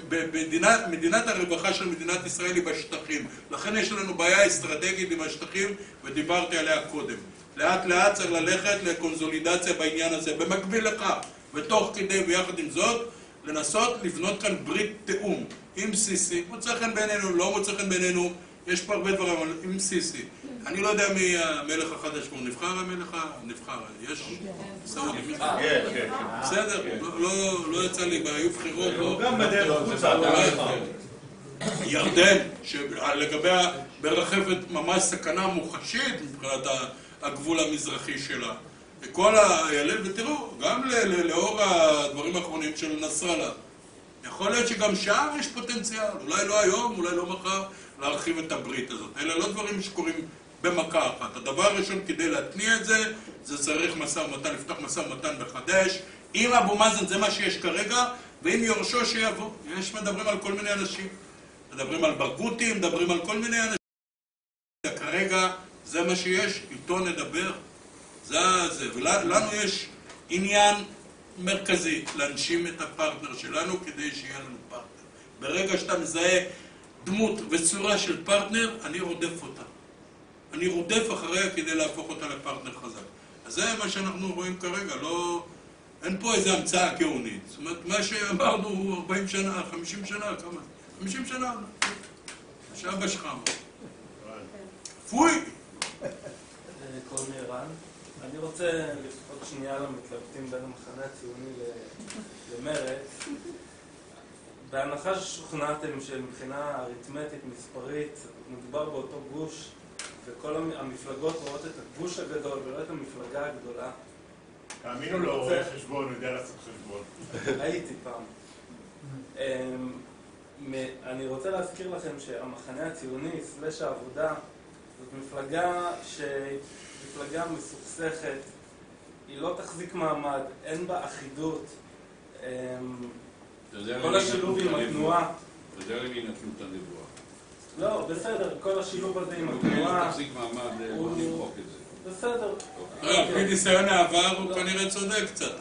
במדינת הרווחה של מדינת ישראל היא בשטחים. לכן יש לנו בעיה אסטרטגית עם השטחים, ודיברתי עליה קודם. לאט לאט צריך ללכת לקונסולידציה בעניין הזה, במקביל לכך, ותוך כדי ויחד עם זאת, לנסות לבנות כאן ברית תאום עם סיסי. מוצא חן בינינו, לא מוצא חן בינינו, יש פה הרבה דברים, אבל עם סיסי. אני לא יודע מי המלך החדש, הוא נבחר המלך? נבחר, יש? סעודי, מי? כן. בסדר, לא יצא לי, היו בחירות, לא. גם בדרך חוצה. ירדן, שלגביה מרחפת ממש סכנה מוחשית מבחינת הגבול המזרחי שלה. וכל הילד, ותראו, גם לאור הדברים האחרונים של נסראללה, יכול להיות שגם שם יש פוטנציאל, אולי לא היום, אולי לא מחר, להרחיב את הברית הזאת. אלה לא דברים שקורים במכה אחת. הדבר הראשון כדי להתניע את זה, זה צריך משא ומתן, לפתוח משא ומתן בחדש. עם אבו מאזן זה מה שיש כרגע, ועם יורשו שיבוא. יש מדברים על כל מיני אנשים. מדברים על ברגותי, מדברים על כל מיני אנשים. כרגע זה מה שיש, איתו נדבר. זה. ולנו יש עניין מרכזי להנשים את הפרטנר שלנו כדי שיהיה לנו פרטנר. ברגע שאתה מזהה דמות וצורה של פרטנר, אני רודף אותה. אני רודף אחריה כדי להפוך אותה לפרטנר חזק. אז זה מה שאנחנו רואים כרגע, לא... אין פה איזו המצאה גאונית. זאת אומרת, מה שאמרנו 40 שנה, 50 שנה, כמה? 50 שנה. שאבא שלך אמר. פוי! קוראים לי ערן. אני רוצה לפחות שנייה למתלבטים בין המחנה הציוני למרץ. בהנחה ששוכנעתם שמבחינה אריתמטית, מספרית, מדובר באותו גוש, וכל המפלגות רואות את הגוש הגדול ולא את המפלגה הגדולה. תאמינו לו, רואה חשבון, הוא יודע לעשות חשבון. הייתי פעם. אני רוצה להזכיר לכם שהמחנה הציוני, סלש העבודה, זאת מפלגה מסוכסכת, היא לא תחזיק מעמד, אין בה אחידות. כל השילוב עם התנועה... אתה יודע למי נתנו את הנבואה? לא, בסדר, כל השילוב הזה עם התנועה... תחזיק מעמד, בוא נמחוק את זה. בסדר. לפי ניסיון העבר הוא כנראה צודק קצת.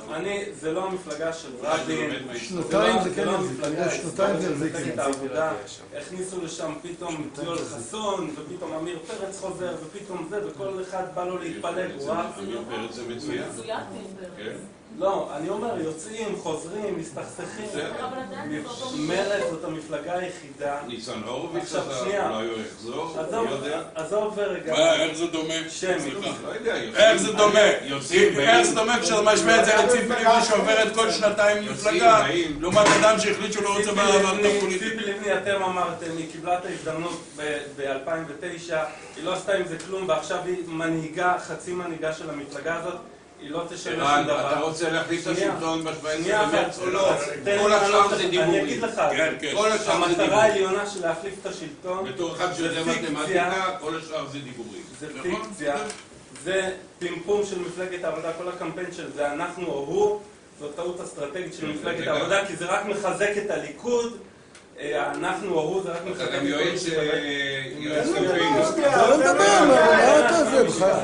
זה לא המפלגה של רבין. שנתיים זה כן מפלגת העבודה. הכניסו לשם פתאום יואל חסון, ופתאום עמיר פרץ חוזר, ופתאום זה, וכל אחד בא לו להתפלג. עמיר פרץ זה מצוין. לא, אני אומר, יוצאים, חוזרים, מסתכסכים. מרצ זאת המפלגה היחידה. ניצן הורוביץ אולי הוא יחזור, אני יודע. עזוב ורגע. איך זה דומה? שמי. לא יודע, איך זה דומה? איך זה דומה כשאתה משווה את זה לציפי לבני שעוברת כל שנתיים מפלגה, לעומת אדם שהחליט שהוא לא רוצה במערכת הפוליטית. ציפי לבני, אתם אמרתם, היא קיבלה את ההזדמנות ב-2009, היא לא עשתה עם זה כלום, ועכשיו היא מנהיגה, חצי מנהיגה של המפלגה הזאת. היא לא תשנה שום ערן, דבר. אתה רוצה להחליף את השלטון ב-17 שנייה במרץ או לא? תן כל לי השאר לענות זה לך, דיבורים. אני אגיד לך, כל השאר זה המטרה דיבורים. העליונה של להחליף את השלטון, בתור אחד שיודע מתמטיקה, כל השאר זה דיבורים. זה פיקציה, זה פמפום של מפלגת העבודה, כל הקמפיין של זה אנחנו או הוא, זו טעות אסטרטגית של מפלגת העבודה, כי זה רק מחזק את הליכוד, אנחנו או הוא, זה רק מחזק את אתה גם יועץ קמפיין. לא מדבר, מה אתה זה בחייך?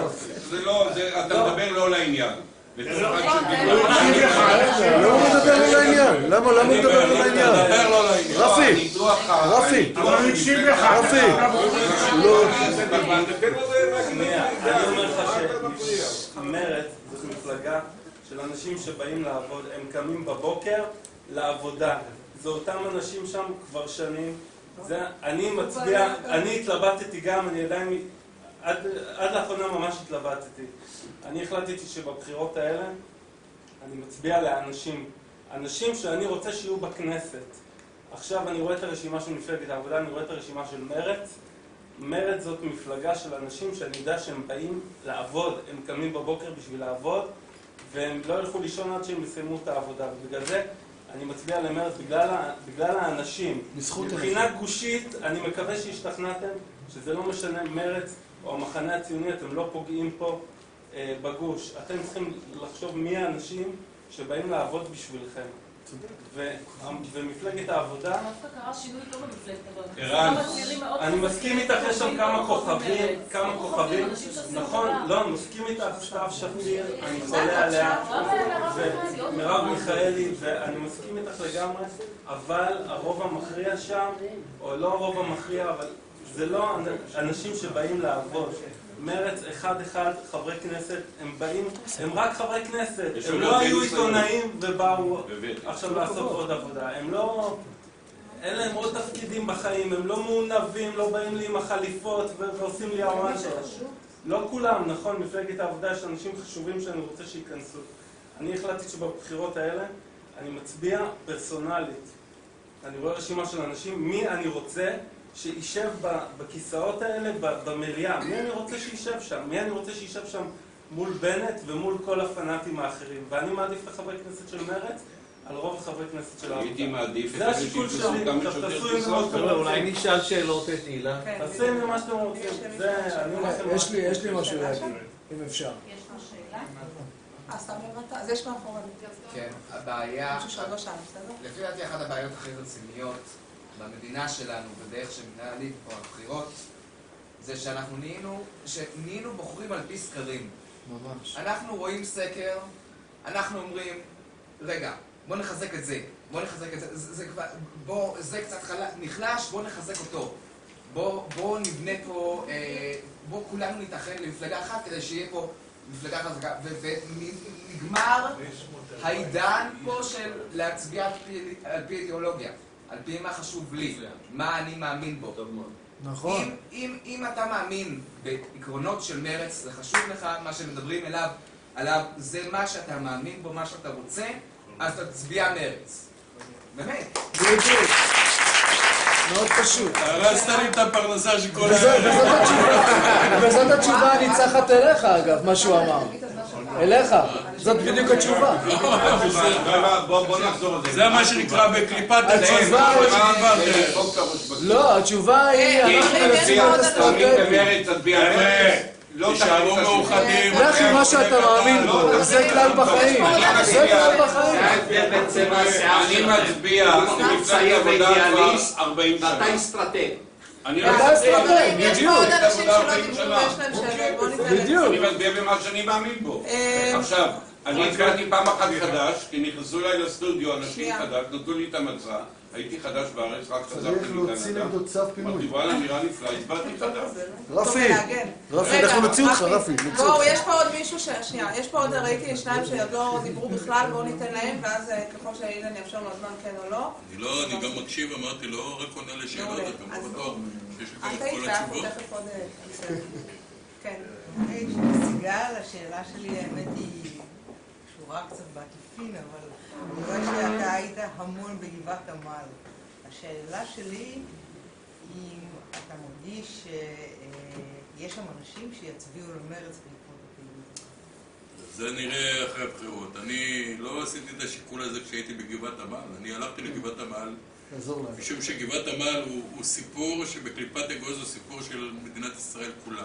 זה לא, אתה מדבר לא לעניין. בתור אחד לא מדבר לא לעניין. למה הוא מדבר לא לעניין? רפי, רפי, רפי. אני אומר לך שמרצ זאת מפלגה של אנשים שבאים לעבוד, הם קמים בבוקר לעבודה. זה אותם אנשים שם כבר שנים. אני מצביע, אני התלבטתי גם, אני עדיין, עד לאחרונה ממש התלבטתי. אני החלטתי שבבחירות האלה אני מצביע לאנשים, אנשים שאני רוצה שיהיו בכנסת. עכשיו אני רואה את הרשימה של מפלגת העבודה, אני רואה את הרשימה של מרצ. מרצ זאת מפלגה של אנשים שאני יודע שהם באים לעבוד, הם קמים בבוקר בשביל לעבוד, והם לא ילכו לישון עד שהם יסיימו את העבודה. ובגלל זה אני מצביע למרצ בגלל האנשים. מבחינה גושית, אני מקווה שהשתכנעתם שזה לא משנה מרצ או המחנה הציוני, אתם לא פוגעים פה בגוש. אתם צריכים לחשוב מי האנשים שבאים לעבוד בשבילכם. ומפלגת העבודה... דווקא קרה שינוי טוב במפלגת העבודה. אני מסכים איתך, יש שם כמה כוכבים, נכון, לא, אני מסכים איתך, סתיו שפיר, אני חולה עליה, ומרב מיכאלי, ואני מסכים איתך לגמרי, אבל הרוב המכריע שם, או לא הרוב המכריע, אבל זה לא אנשים שבאים לעבוד. מרץ אחד חברי כנסת, הם באים, הם רק חברי כנסת, הם לא היו עיתונאים ובאו עכשיו לעשות עוד עבודה, הם לא, אין להם עוד תפקידים בחיים, הם לא מעונבים, לא באים לי עם החליפות ועושים לי הוואנטה. לא כולם, נכון, מפלגת העבודה יש אנשים חשובים שאני רוצה שייכנסו. אני החלטתי שבבחירות האלה אני מצביע פרסונלית. אני רואה רשימה של אנשים, מי אני רוצה שישב בכיסאות האלה במליאה. מי אני רוצה שישב שם? מי אני רוצה שישב שם מול בנט ומול כל הפנאטים האחרים? ואני מעדיף את החברי כנסת של מרצ על רוב החברי כנסת של העבודה. הייתי מעדיף זה השיקול שלי. תעשו עם מה שאתם רוצים. אולי נשאל שאלות את הילה. תעשו עם מה שאתם רוצים. יש לי משהו להגיד, אם אפשר. יש לו שאלה? סתם לבטה, אז יש מאחורי. כן, הבעיה... משהו שעוד לא שאלה, בסדר? לפי דעתי אחת הבעיות הכי רציניות במדינה שלנו, בדרך שמנהלים פה הבחירות, זה שאנחנו נהיינו בוחרים על פי סקרים. ממש. אנחנו רואים סקר, אנחנו אומרים, רגע, בוא נחזק את זה, זה קצת נחלש, בוא נחזק אותו. בוא נבנה פה, בוא כולנו נתאחד למפלגה אחת כדי שיהיה פה מפלגה חזקה. ונגמר העידן פה של להצביע על פי אידיאולוגיה. על פי מה חשוב לי, מה אני מאמין בו. נכון. אם אתה מאמין בעקרונות של מרץ, זה חשוב לך, מה שמדברים עליו, זה מה שאתה מאמין בו, מה שאתה רוצה, אז אתה תצביע מרץ. באמת. בדיוק. מאוד פשוט. הרסת לי את הפרנסה של כל היום. וזאת התשובה הניצחת אליך, אגב, מה שהוא אמר. אליך. זאת בדיוק התשובה. בוא נחזור על זה. זה מה שנקרא בקליפת הצ'יפ. לא, התשובה היא, אנחנו מנסים את אסטרטגית. תישארו מאוחדים. לכי מה שאתה מאמין בו, זה כלל בחיים. זה כלל בחיים. אני מצביע למפלגת עבודה כבר 40 שנה. ואתה אסטרטג. אתה אסטרטג, בדיוק. בדיוק. אני מצביע במה שאני מאמין בו. עכשיו, אני התקלתי פעם אחת חדש, כי נכנסו אליי לסטודיו אנשים חדש, נתנו לי את המצע, הייתי חדש בארץ, רק חזרתי מקנדה. אמרתי, וואלה, נראה נפלא, הצבעתי חדש. רפי, אנחנו נוציא אותך, רפי. בואו, יש פה עוד מישהו שנייה, יש פה עוד, ראיתי שניים שעוד לא דיברו בכלל, בואו ניתן להם, ואז ככל שאילן יאפשר לו הזמן כן או לא. אני גם מקשיב, אמרתי, לא רק עונה לשאלות, אתה גם בטוח שיש לך את כל התשובות. תכף עוד... כן. סיגל, השאלה שלי, האמת היא קשורה קצת בעקיפין, אבל אני רואה שאתה היית המון בגבעת עמל. השאלה שלי, אם אתה מרגיש שיש שם אנשים שיצביעו למרץ בעקבות הפעילות. זה נראה אחרי הבחירות. אני לא עשיתי את השיקול הזה כשהייתי בגבעת עמל. אני הלכתי לגבעת עמל, משום שגבעת עמל הוא סיפור שבקליפת אגוז הוא סיפור של מדינת ישראל כולה.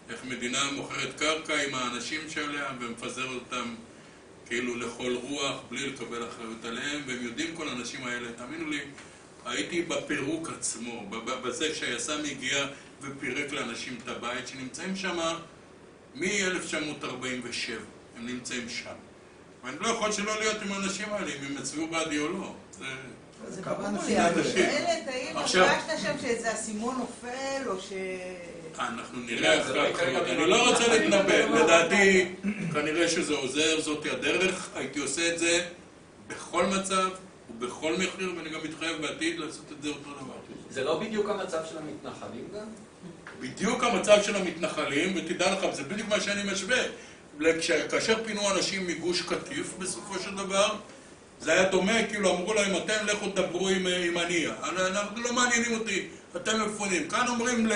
איך מדינה מוכרת קרקע עם האנשים שעליה ומפזר אותם כאילו לכל רוח, בלי לקבל אחריות עליהם, והם יודעים כל האנשים האלה. תאמינו לי, הייתי בפירוק עצמו, בזה שהיס"מ הגיע ופירק לאנשים את הבית, שנמצאים שם מ-1947. הם נמצאים שם. ואני לא יכול שלא להיות עם האנשים האלה, אם הם יצביעו בעדי או לא. זה ברור לי, אבל שואלת, האם הרגשת שם שאיזה אסימון נופל, או ש... אנחנו נראה אחרי הבחירות. אני לא רוצה להתנבא. לדעתי, כנראה שזה עוזר, זאתי הדרך. הייתי עושה את זה בכל מצב ובכל מחיר, ואני גם מתחייב בעתיד לעשות את זה אותו דבר. זה לא בדיוק המצב של המתנחלים גם? בדיוק המצב של המתנחלים, ותדע לך, זה בדיוק מה שאני משווה. כאשר פינו אנשים מגוש קטיף, בסופו של דבר, זה היה דומה, כאילו אמרו להם, אתם לכו תדברו עם עניה. אנחנו לא מעניינים אותי, אתם מפונים. כאן אומרים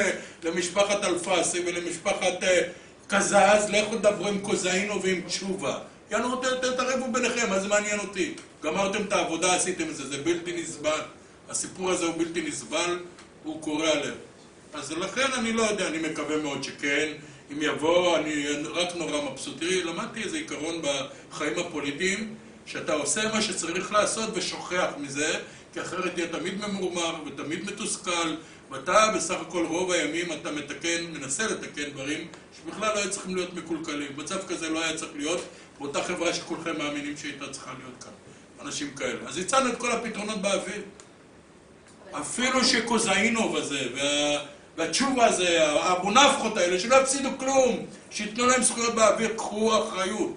למשפחת אלפסי ולמשפחת קזז, לכו תדברו עם קוזאינו ועם תשובה. יאנו, תתערבו ביניכם, מה זה מעניין אותי? גמרתם את העבודה, עשיתם את זה, זה בלתי נסבל. הסיפור הזה הוא בלתי נסבל, הוא קורע לב. אז לכן אני לא יודע, אני מקווה מאוד שכן. אם יבוא, אני רק נורא מבסוטי. למדתי איזה עיקרון בחיים הפוליטיים, שאתה עושה מה שצריך לעשות ושוכח מזה, כי אחרת תהיה תמיד ממורמר ותמיד מתוסכל, ואתה בסך הכל רוב הימים אתה מנסה לתקן דברים שבכלל לא היה צריכים להיות מקולקלים. מצב כזה לא היה צריך להיות באותה חברה שכולכם מאמינים שהייתה צריכה להיות כאן. אנשים כאלה. אז הצענו את כל הפתרונות באוויר. אפילו שקוזאינוב הזה והתשובה הזה, האבו-נפחות האלה, שלא הפסידו כלום, שיתנו להם זכויות באוויר, קחו אחריות.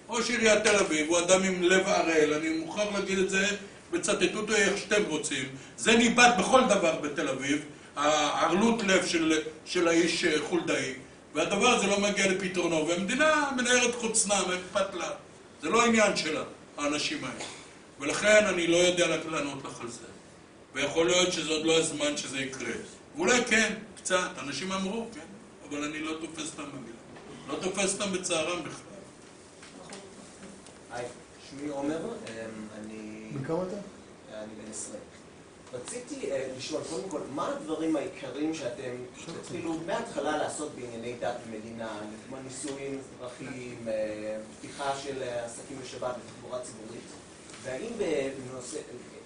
ראש עיריית תל אביב הוא אדם עם לב ערל, אני מוכרח להגיד את זה, וצטטו אותו איך שאתם רוצים. זה ניבט בכל דבר בתל אביב, הערלות לב של האיש חולדאי, והדבר הזה לא מגיע לפתרונו, והמדינה מנהרת חוצנה, מה אכפת לה? זה לא העניין שלה, האנשים האלה. ולכן אני לא יודע לענות לך על זה. ויכול להיות שזה עוד לא הזמן שזה יקרה. ואולי כן, קצת, אנשים אמרו, כן, אבל אני לא תופס אותם במילה. לא תופס אותם בצערם בכלל. היי, שמי עומר, אני... בכמה אתה? אני בן 20. רציתי לשאול, קודם כל, מה הדברים העיקריים שאתם תתחילו מההתחלה לעשות בענייני דת ומדינה, כמו נישואים אזרחיים, פתיחה של עסקים בשבת ותחבורה ציבורית, והאם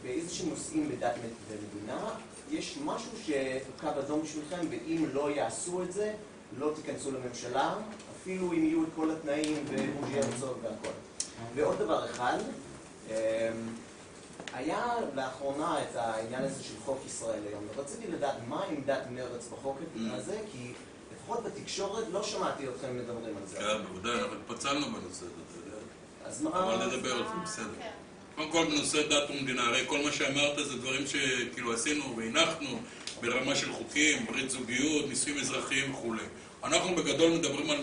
באיזשהם נושאים בדת ומדינה יש משהו שקו אדום בשבילכם, ואם לא יעשו את זה, לא תיכנסו לממשלה, אפילו אם יהיו את כל התנאים ובוז'י הרצוג והכל. ועוד דבר אחד, היה לאחרונה את העניין הזה של חוק ישראל היום, ורציתי לדעת מה עמדת מרץ בחוק הזה, כי לפחות בתקשורת לא שמעתי אתכם מדברים על זה. כן, בוודאי, אבל פצלנו בנושא הזה, אתה יודע. אז מה... אבל נדבר על זה, בסדר. קודם כל בנושא דת ומדינה, הרי כל מה שאמרת זה דברים שכאילו עשינו והנחנו ברמה של חוקים, ברית זוגיות, נישואים אזרחיים וכו'. אנחנו בגדול מדברים על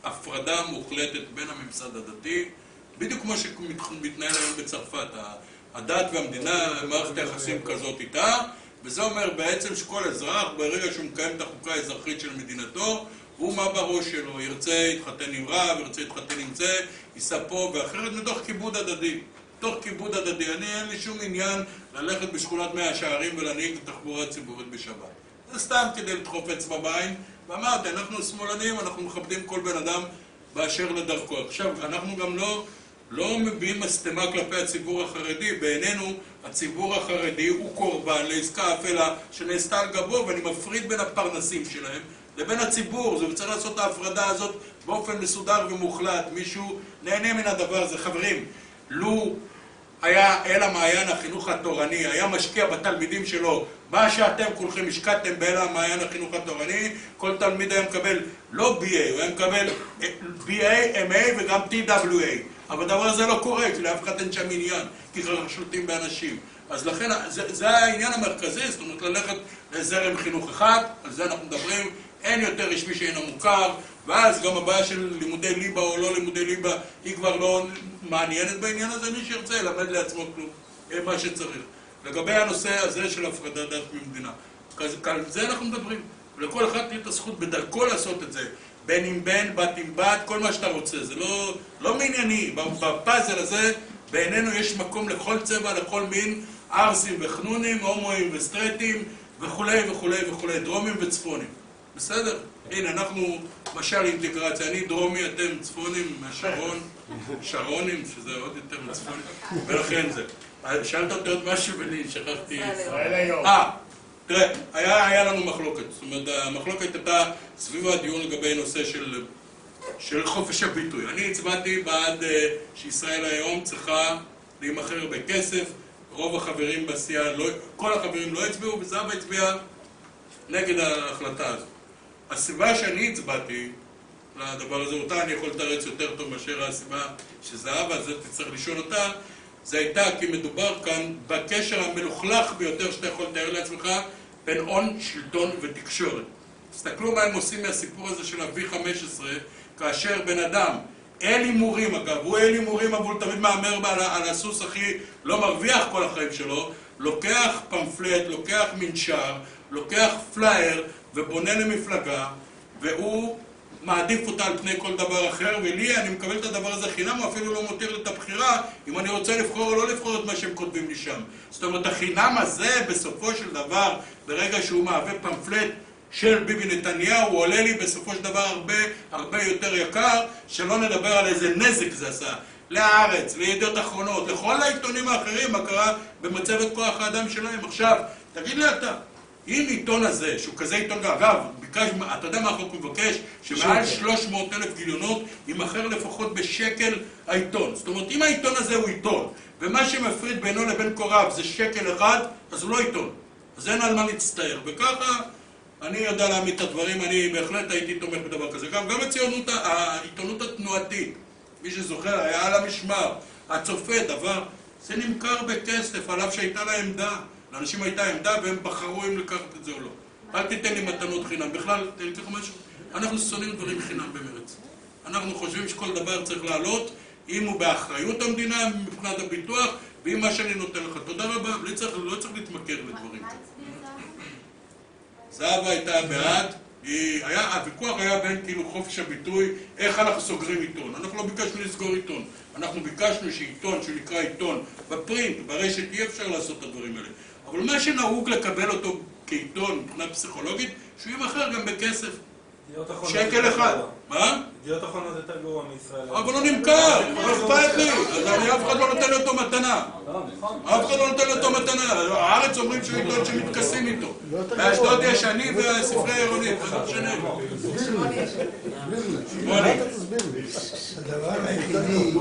הפרדה מוחלטת בין הממסד הדתי, בדיוק כמו שמתנהל היום בצרפת. הדת והמדינה, מערכת היחסים כזאת איתה, וזה אומר בעצם שכל אזרח, ברגע שהוא מקיים את החוקה האזרחית של מדינתו, הוא מה בראש שלו, ירצה יתחתן עם רב, ירצה יתחתן עם זה, ייסע פה ואחרת, מתוך כיבוד הדדי. תוך כיבוד הדדי. אין לי שום עניין ללכת בשכונת מאה שערים ולהנהיג תחבורה ציבורית בשבת. זה סתם כדי לדחוף אצבע בעין, ואמרתי, אנחנו שמאלנים, אנחנו מכבדים כל בן אדם באשר לדרכו. עכשיו, אנחנו גם לא מביאים מסתמה כלפי הציבור החרדי. בעינינו, הציבור החרדי הוא קורבן לעסקה אפלה שנעשתה על גבו, ואני מפריד בין הפרנסים שלהם לבין הציבור. זה צריך לעשות את ההפרדה הזאת באופן מסודר ומוחלט. מישהו נהנה מן הדבר הזה. חברים, לו היה אל המעיין החינוך התורני, היה משקיע בתלמידים שלו, מה שאתם כולכם השקעתם באל המעיין החינוך התורני, כל תלמיד היה מקבל לא BA, הוא היה מקבל BA, MA וגם TWA. אבל הדבר הזה לא קורה, כי לאף אחד אין שם עניין, כי שולטים באנשים. אז לכן, זה העניין המרכזי, זאת אומרת, ללכת לזרם חינוך אחד, על זה אנחנו מדברים, אין יותר רשמי שאינו מוכר, ואז גם הבעיה של לימודי ליבה או לא לימודי ליבה, היא כבר לא מעניינת בעניין הזה, מי שירצה ילמד לעצמו כלום, מה שצריך. לגבי הנושא הזה של הפרדת דת ממדינה, על זה אנחנו מדברים. ולכל אחד תהיה את הזכות בדרכו לעשות את זה, בן עם בן, בת עם בת, כל מה שאתה רוצה. זה לא מענייני. בפאזל הזה, בעינינו יש מקום לכל צבע, לכל מין, ארסים וחנונים, הומואים וסטרייטים, וכולי וכולי וכולי, דרומים וצפונים. בסדר? הנה, אנחנו משל אינטגרציה. אני דרומי, אתם צפונים, מהשרון, שרונים, שזה עוד יותר מצפונים, ולכן זה. שאלת אותי עוד משהו ולי, שכחתי. ישראל היום. תראה, היה לנו מחלוקת. זאת אומרת, המחלוקת הייתה סביב הדיון לגבי נושא של חופש הביטוי. אני הצבעתי בעד שישראל היום צריכה להימכר בכסף. רוב החברים בסיעה, כל החברים לא הצביעו, וזהבה הצביעה נגד ההחלטה הזו. הסיבה שאני הצבעתי לדבר הזה, אותה אני יכול לתרץ יותר טוב מאשר הסיבה שזהבה, אז תצטרך לשאול אותה, זה הייתה כי מדובר כאן בקשר המלוכלך ביותר שאתה יכול לתאר לעצמך בין הון, שלטון ותקשורת. תסתכלו מה הם עושים מהסיפור הזה של ה-V15, כאשר בן אדם, אל הימורים אגב, הוא אל הימורים אבל הוא תמיד מאמר על הסוס הכי לא מרוויח כל החיים שלו, לוקח פמפלט, לוקח מנשר, לוקח פלייר ובונה למפלגה, והוא מעדיף אותה על פני כל דבר אחר, ולי אני מקבל את הדבר הזה חינם, הוא אפילו לא מותיר לי את הבחירה אם אני רוצה לבחור או לא לבחור את מה שהם כותבים לי שם. זאת אומרת, החינם הזה בסופו של דבר, ברגע שהוא מהווה פמפלט של ביבי נתניהו, הוא עולה לי בסופו של דבר הרבה יותר יקר, שלא נדבר על איזה נזק זה עשה. להארץ, לידיעות אחרונות, לכל העיתונים האחרים, מה קרה במצבת כוח האדם שלהם. עכשיו, תגיד לי אתה, אם עיתון הזה, שהוא כזה עיתון, אגב, אתה יודע מה החוק מבקש? שמעל 300,000 גיליונות יימכר לפחות בשקל העיתון. זאת אומרת, אם העיתון הזה הוא עיתון, ומה שמפריד בינו לבין קוריו זה שקל אחד, אז הוא לא עיתון. אז אין על מה להצטער. וככה אני יודע להעמיד את הדברים, אני בהחלט הייתי תומך בדבר כזה. גם העיתונות התנועתית, מי שזוכר, היה על המשמר, הצופה, דבר, זה נמכר בכסף, עליו שהייתה לה עמדה. לאנשים הייתה עמדה והם בחרו אם לקחת את זה או לא. אל תיתן לי מתנות חינם. בכלל, תן לי ככה משהו. אנחנו שונאים דברים חינם במרץ. אנחנו חושבים שכל דבר צריך לעלות, אם הוא באחריות המדינה, מבחינת הביטוח, ואם מה שאני נותן לך. תודה רבה, לא צריך להתמכר לדברים. זהבה הייתה בעד, הוויכוח היה בין כאילו חופש הביטוי, איך אנחנו סוגרים עיתון. אנחנו לא ביקשנו לסגור עיתון, אנחנו ביקשנו שעיתון שנקרא עיתון בפרינט, ברשת, אי אפשר לעשות את הדברים האלה. אבל מה שנהוג לקבל אותו כעיתון מבחינה פסיכולוגית, שהוא יימכר גם בכסף. שקל אחד. מה? ידיעות אחרונות יותר גרוע מישראל. אבל הוא נמכר, לא אכפת לי. אז אף אחד לא נותן לי אותו מתנה. אף אחד לא נותן לי אותו מתנה. הארץ אומרים שהוא עיתון שמתכסים איתו. באשדוד יש אני והספרי העירונית. זה לא משנה.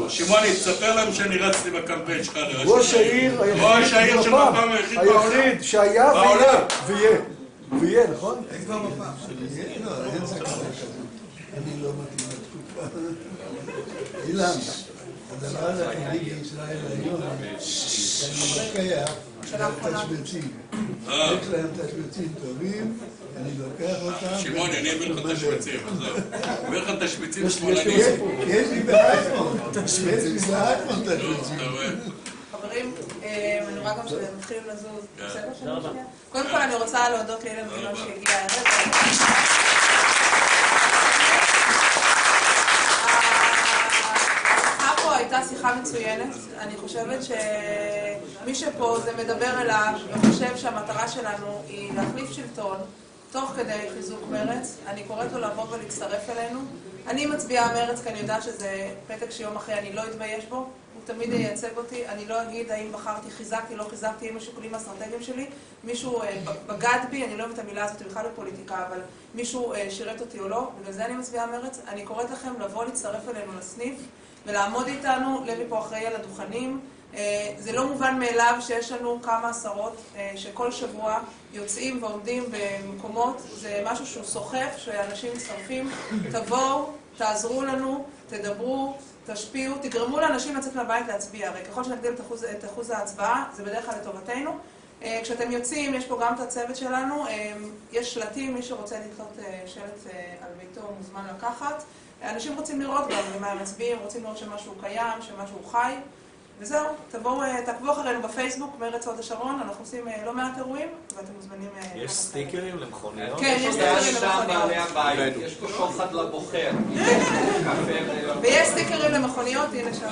שמעוני, תספר להם שאני רצתי בקמפיין שלך. ראש העיר של מפ"ם היחיד שהיה ויהיה, נכון? אין כבר מפ"ם. לא, אין סכנה כזה. אני לא מתאים לתקופה. אילן, הדבר הזה היחידי בישראל היום, שאני לוקח תשבצים. יש להם תשבצים טובים, אני לוקח אותם. שמעוני, אני אביא לך תשבצים, עזוב. אביא לך תשבצים שמאלנים. יש לי באייפון. יש לי באייפון תשבצים. חברים, אני רואה גם שמתחילים לזוז. קודם כל אני רוצה להודות לאילן גילאון שהגיע הערב. השיחה פה הייתה שיחה מצוינת. אני חושבת שמי שפה זה מדבר אליו וחושב שהמטרה שלנו היא להחליף שלטון תוך כדי חיזוק מרץ. אני קוראת לו לבוא ולהצטרף אלינו. אני מצביעה מרץ כי אני יודעת שזה פתק שיום אחרי אני לא אתבייש בו. הוא תמיד ייצג אותי, אני לא אגיד האם בחרתי, חיזקתי, לא חיזקתי, עם השיקולים האסטרטגיים שלי. מישהו בגד בי, אני לא אוהבת את המילה הזאת בכלל בפוליטיקה, אבל מישהו שירת אותי או לא, בגלל זה אני מצביעה מרץ. אני קוראת לכם לבוא להצטרף אלינו לסניף ולעמוד איתנו, לוי פה אחראי על הדוכנים. זה לא מובן מאליו שיש לנו כמה עשרות שכל שבוע יוצאים ועומדים במקומות, זה משהו שהוא סוחף, שאנשים מצטרפים. תבואו, תעזרו לנו, תדברו, תשפיעו, תגרמו לאנשים לצאת מהבית להצביע. הרי ככל שנגדיל את אחוז ההצבעה, זה בדרך כלל לטובתנו. כשאתם יוצאים, יש פה גם את הצוות שלנו, יש שלטים, מי שרוצה לקנות שלט על ביתו מוזמן לקחת. אנשים רוצים לראות גם למה הם מצביעים, רוצים לראות שמשהו קיים, שמשהו חי. וזהו, תעקבו אחרינו בפייסבוק, מרץ הוד השרון, אנחנו עושים לא מעט אירועים, ואתם מוזמנים... יש סטיקרים למכוניות? כן, יש סטיקרים למכוניות. יש פה שוחד לבוחר. ויש סטיקרים למכוניות, הנה שם...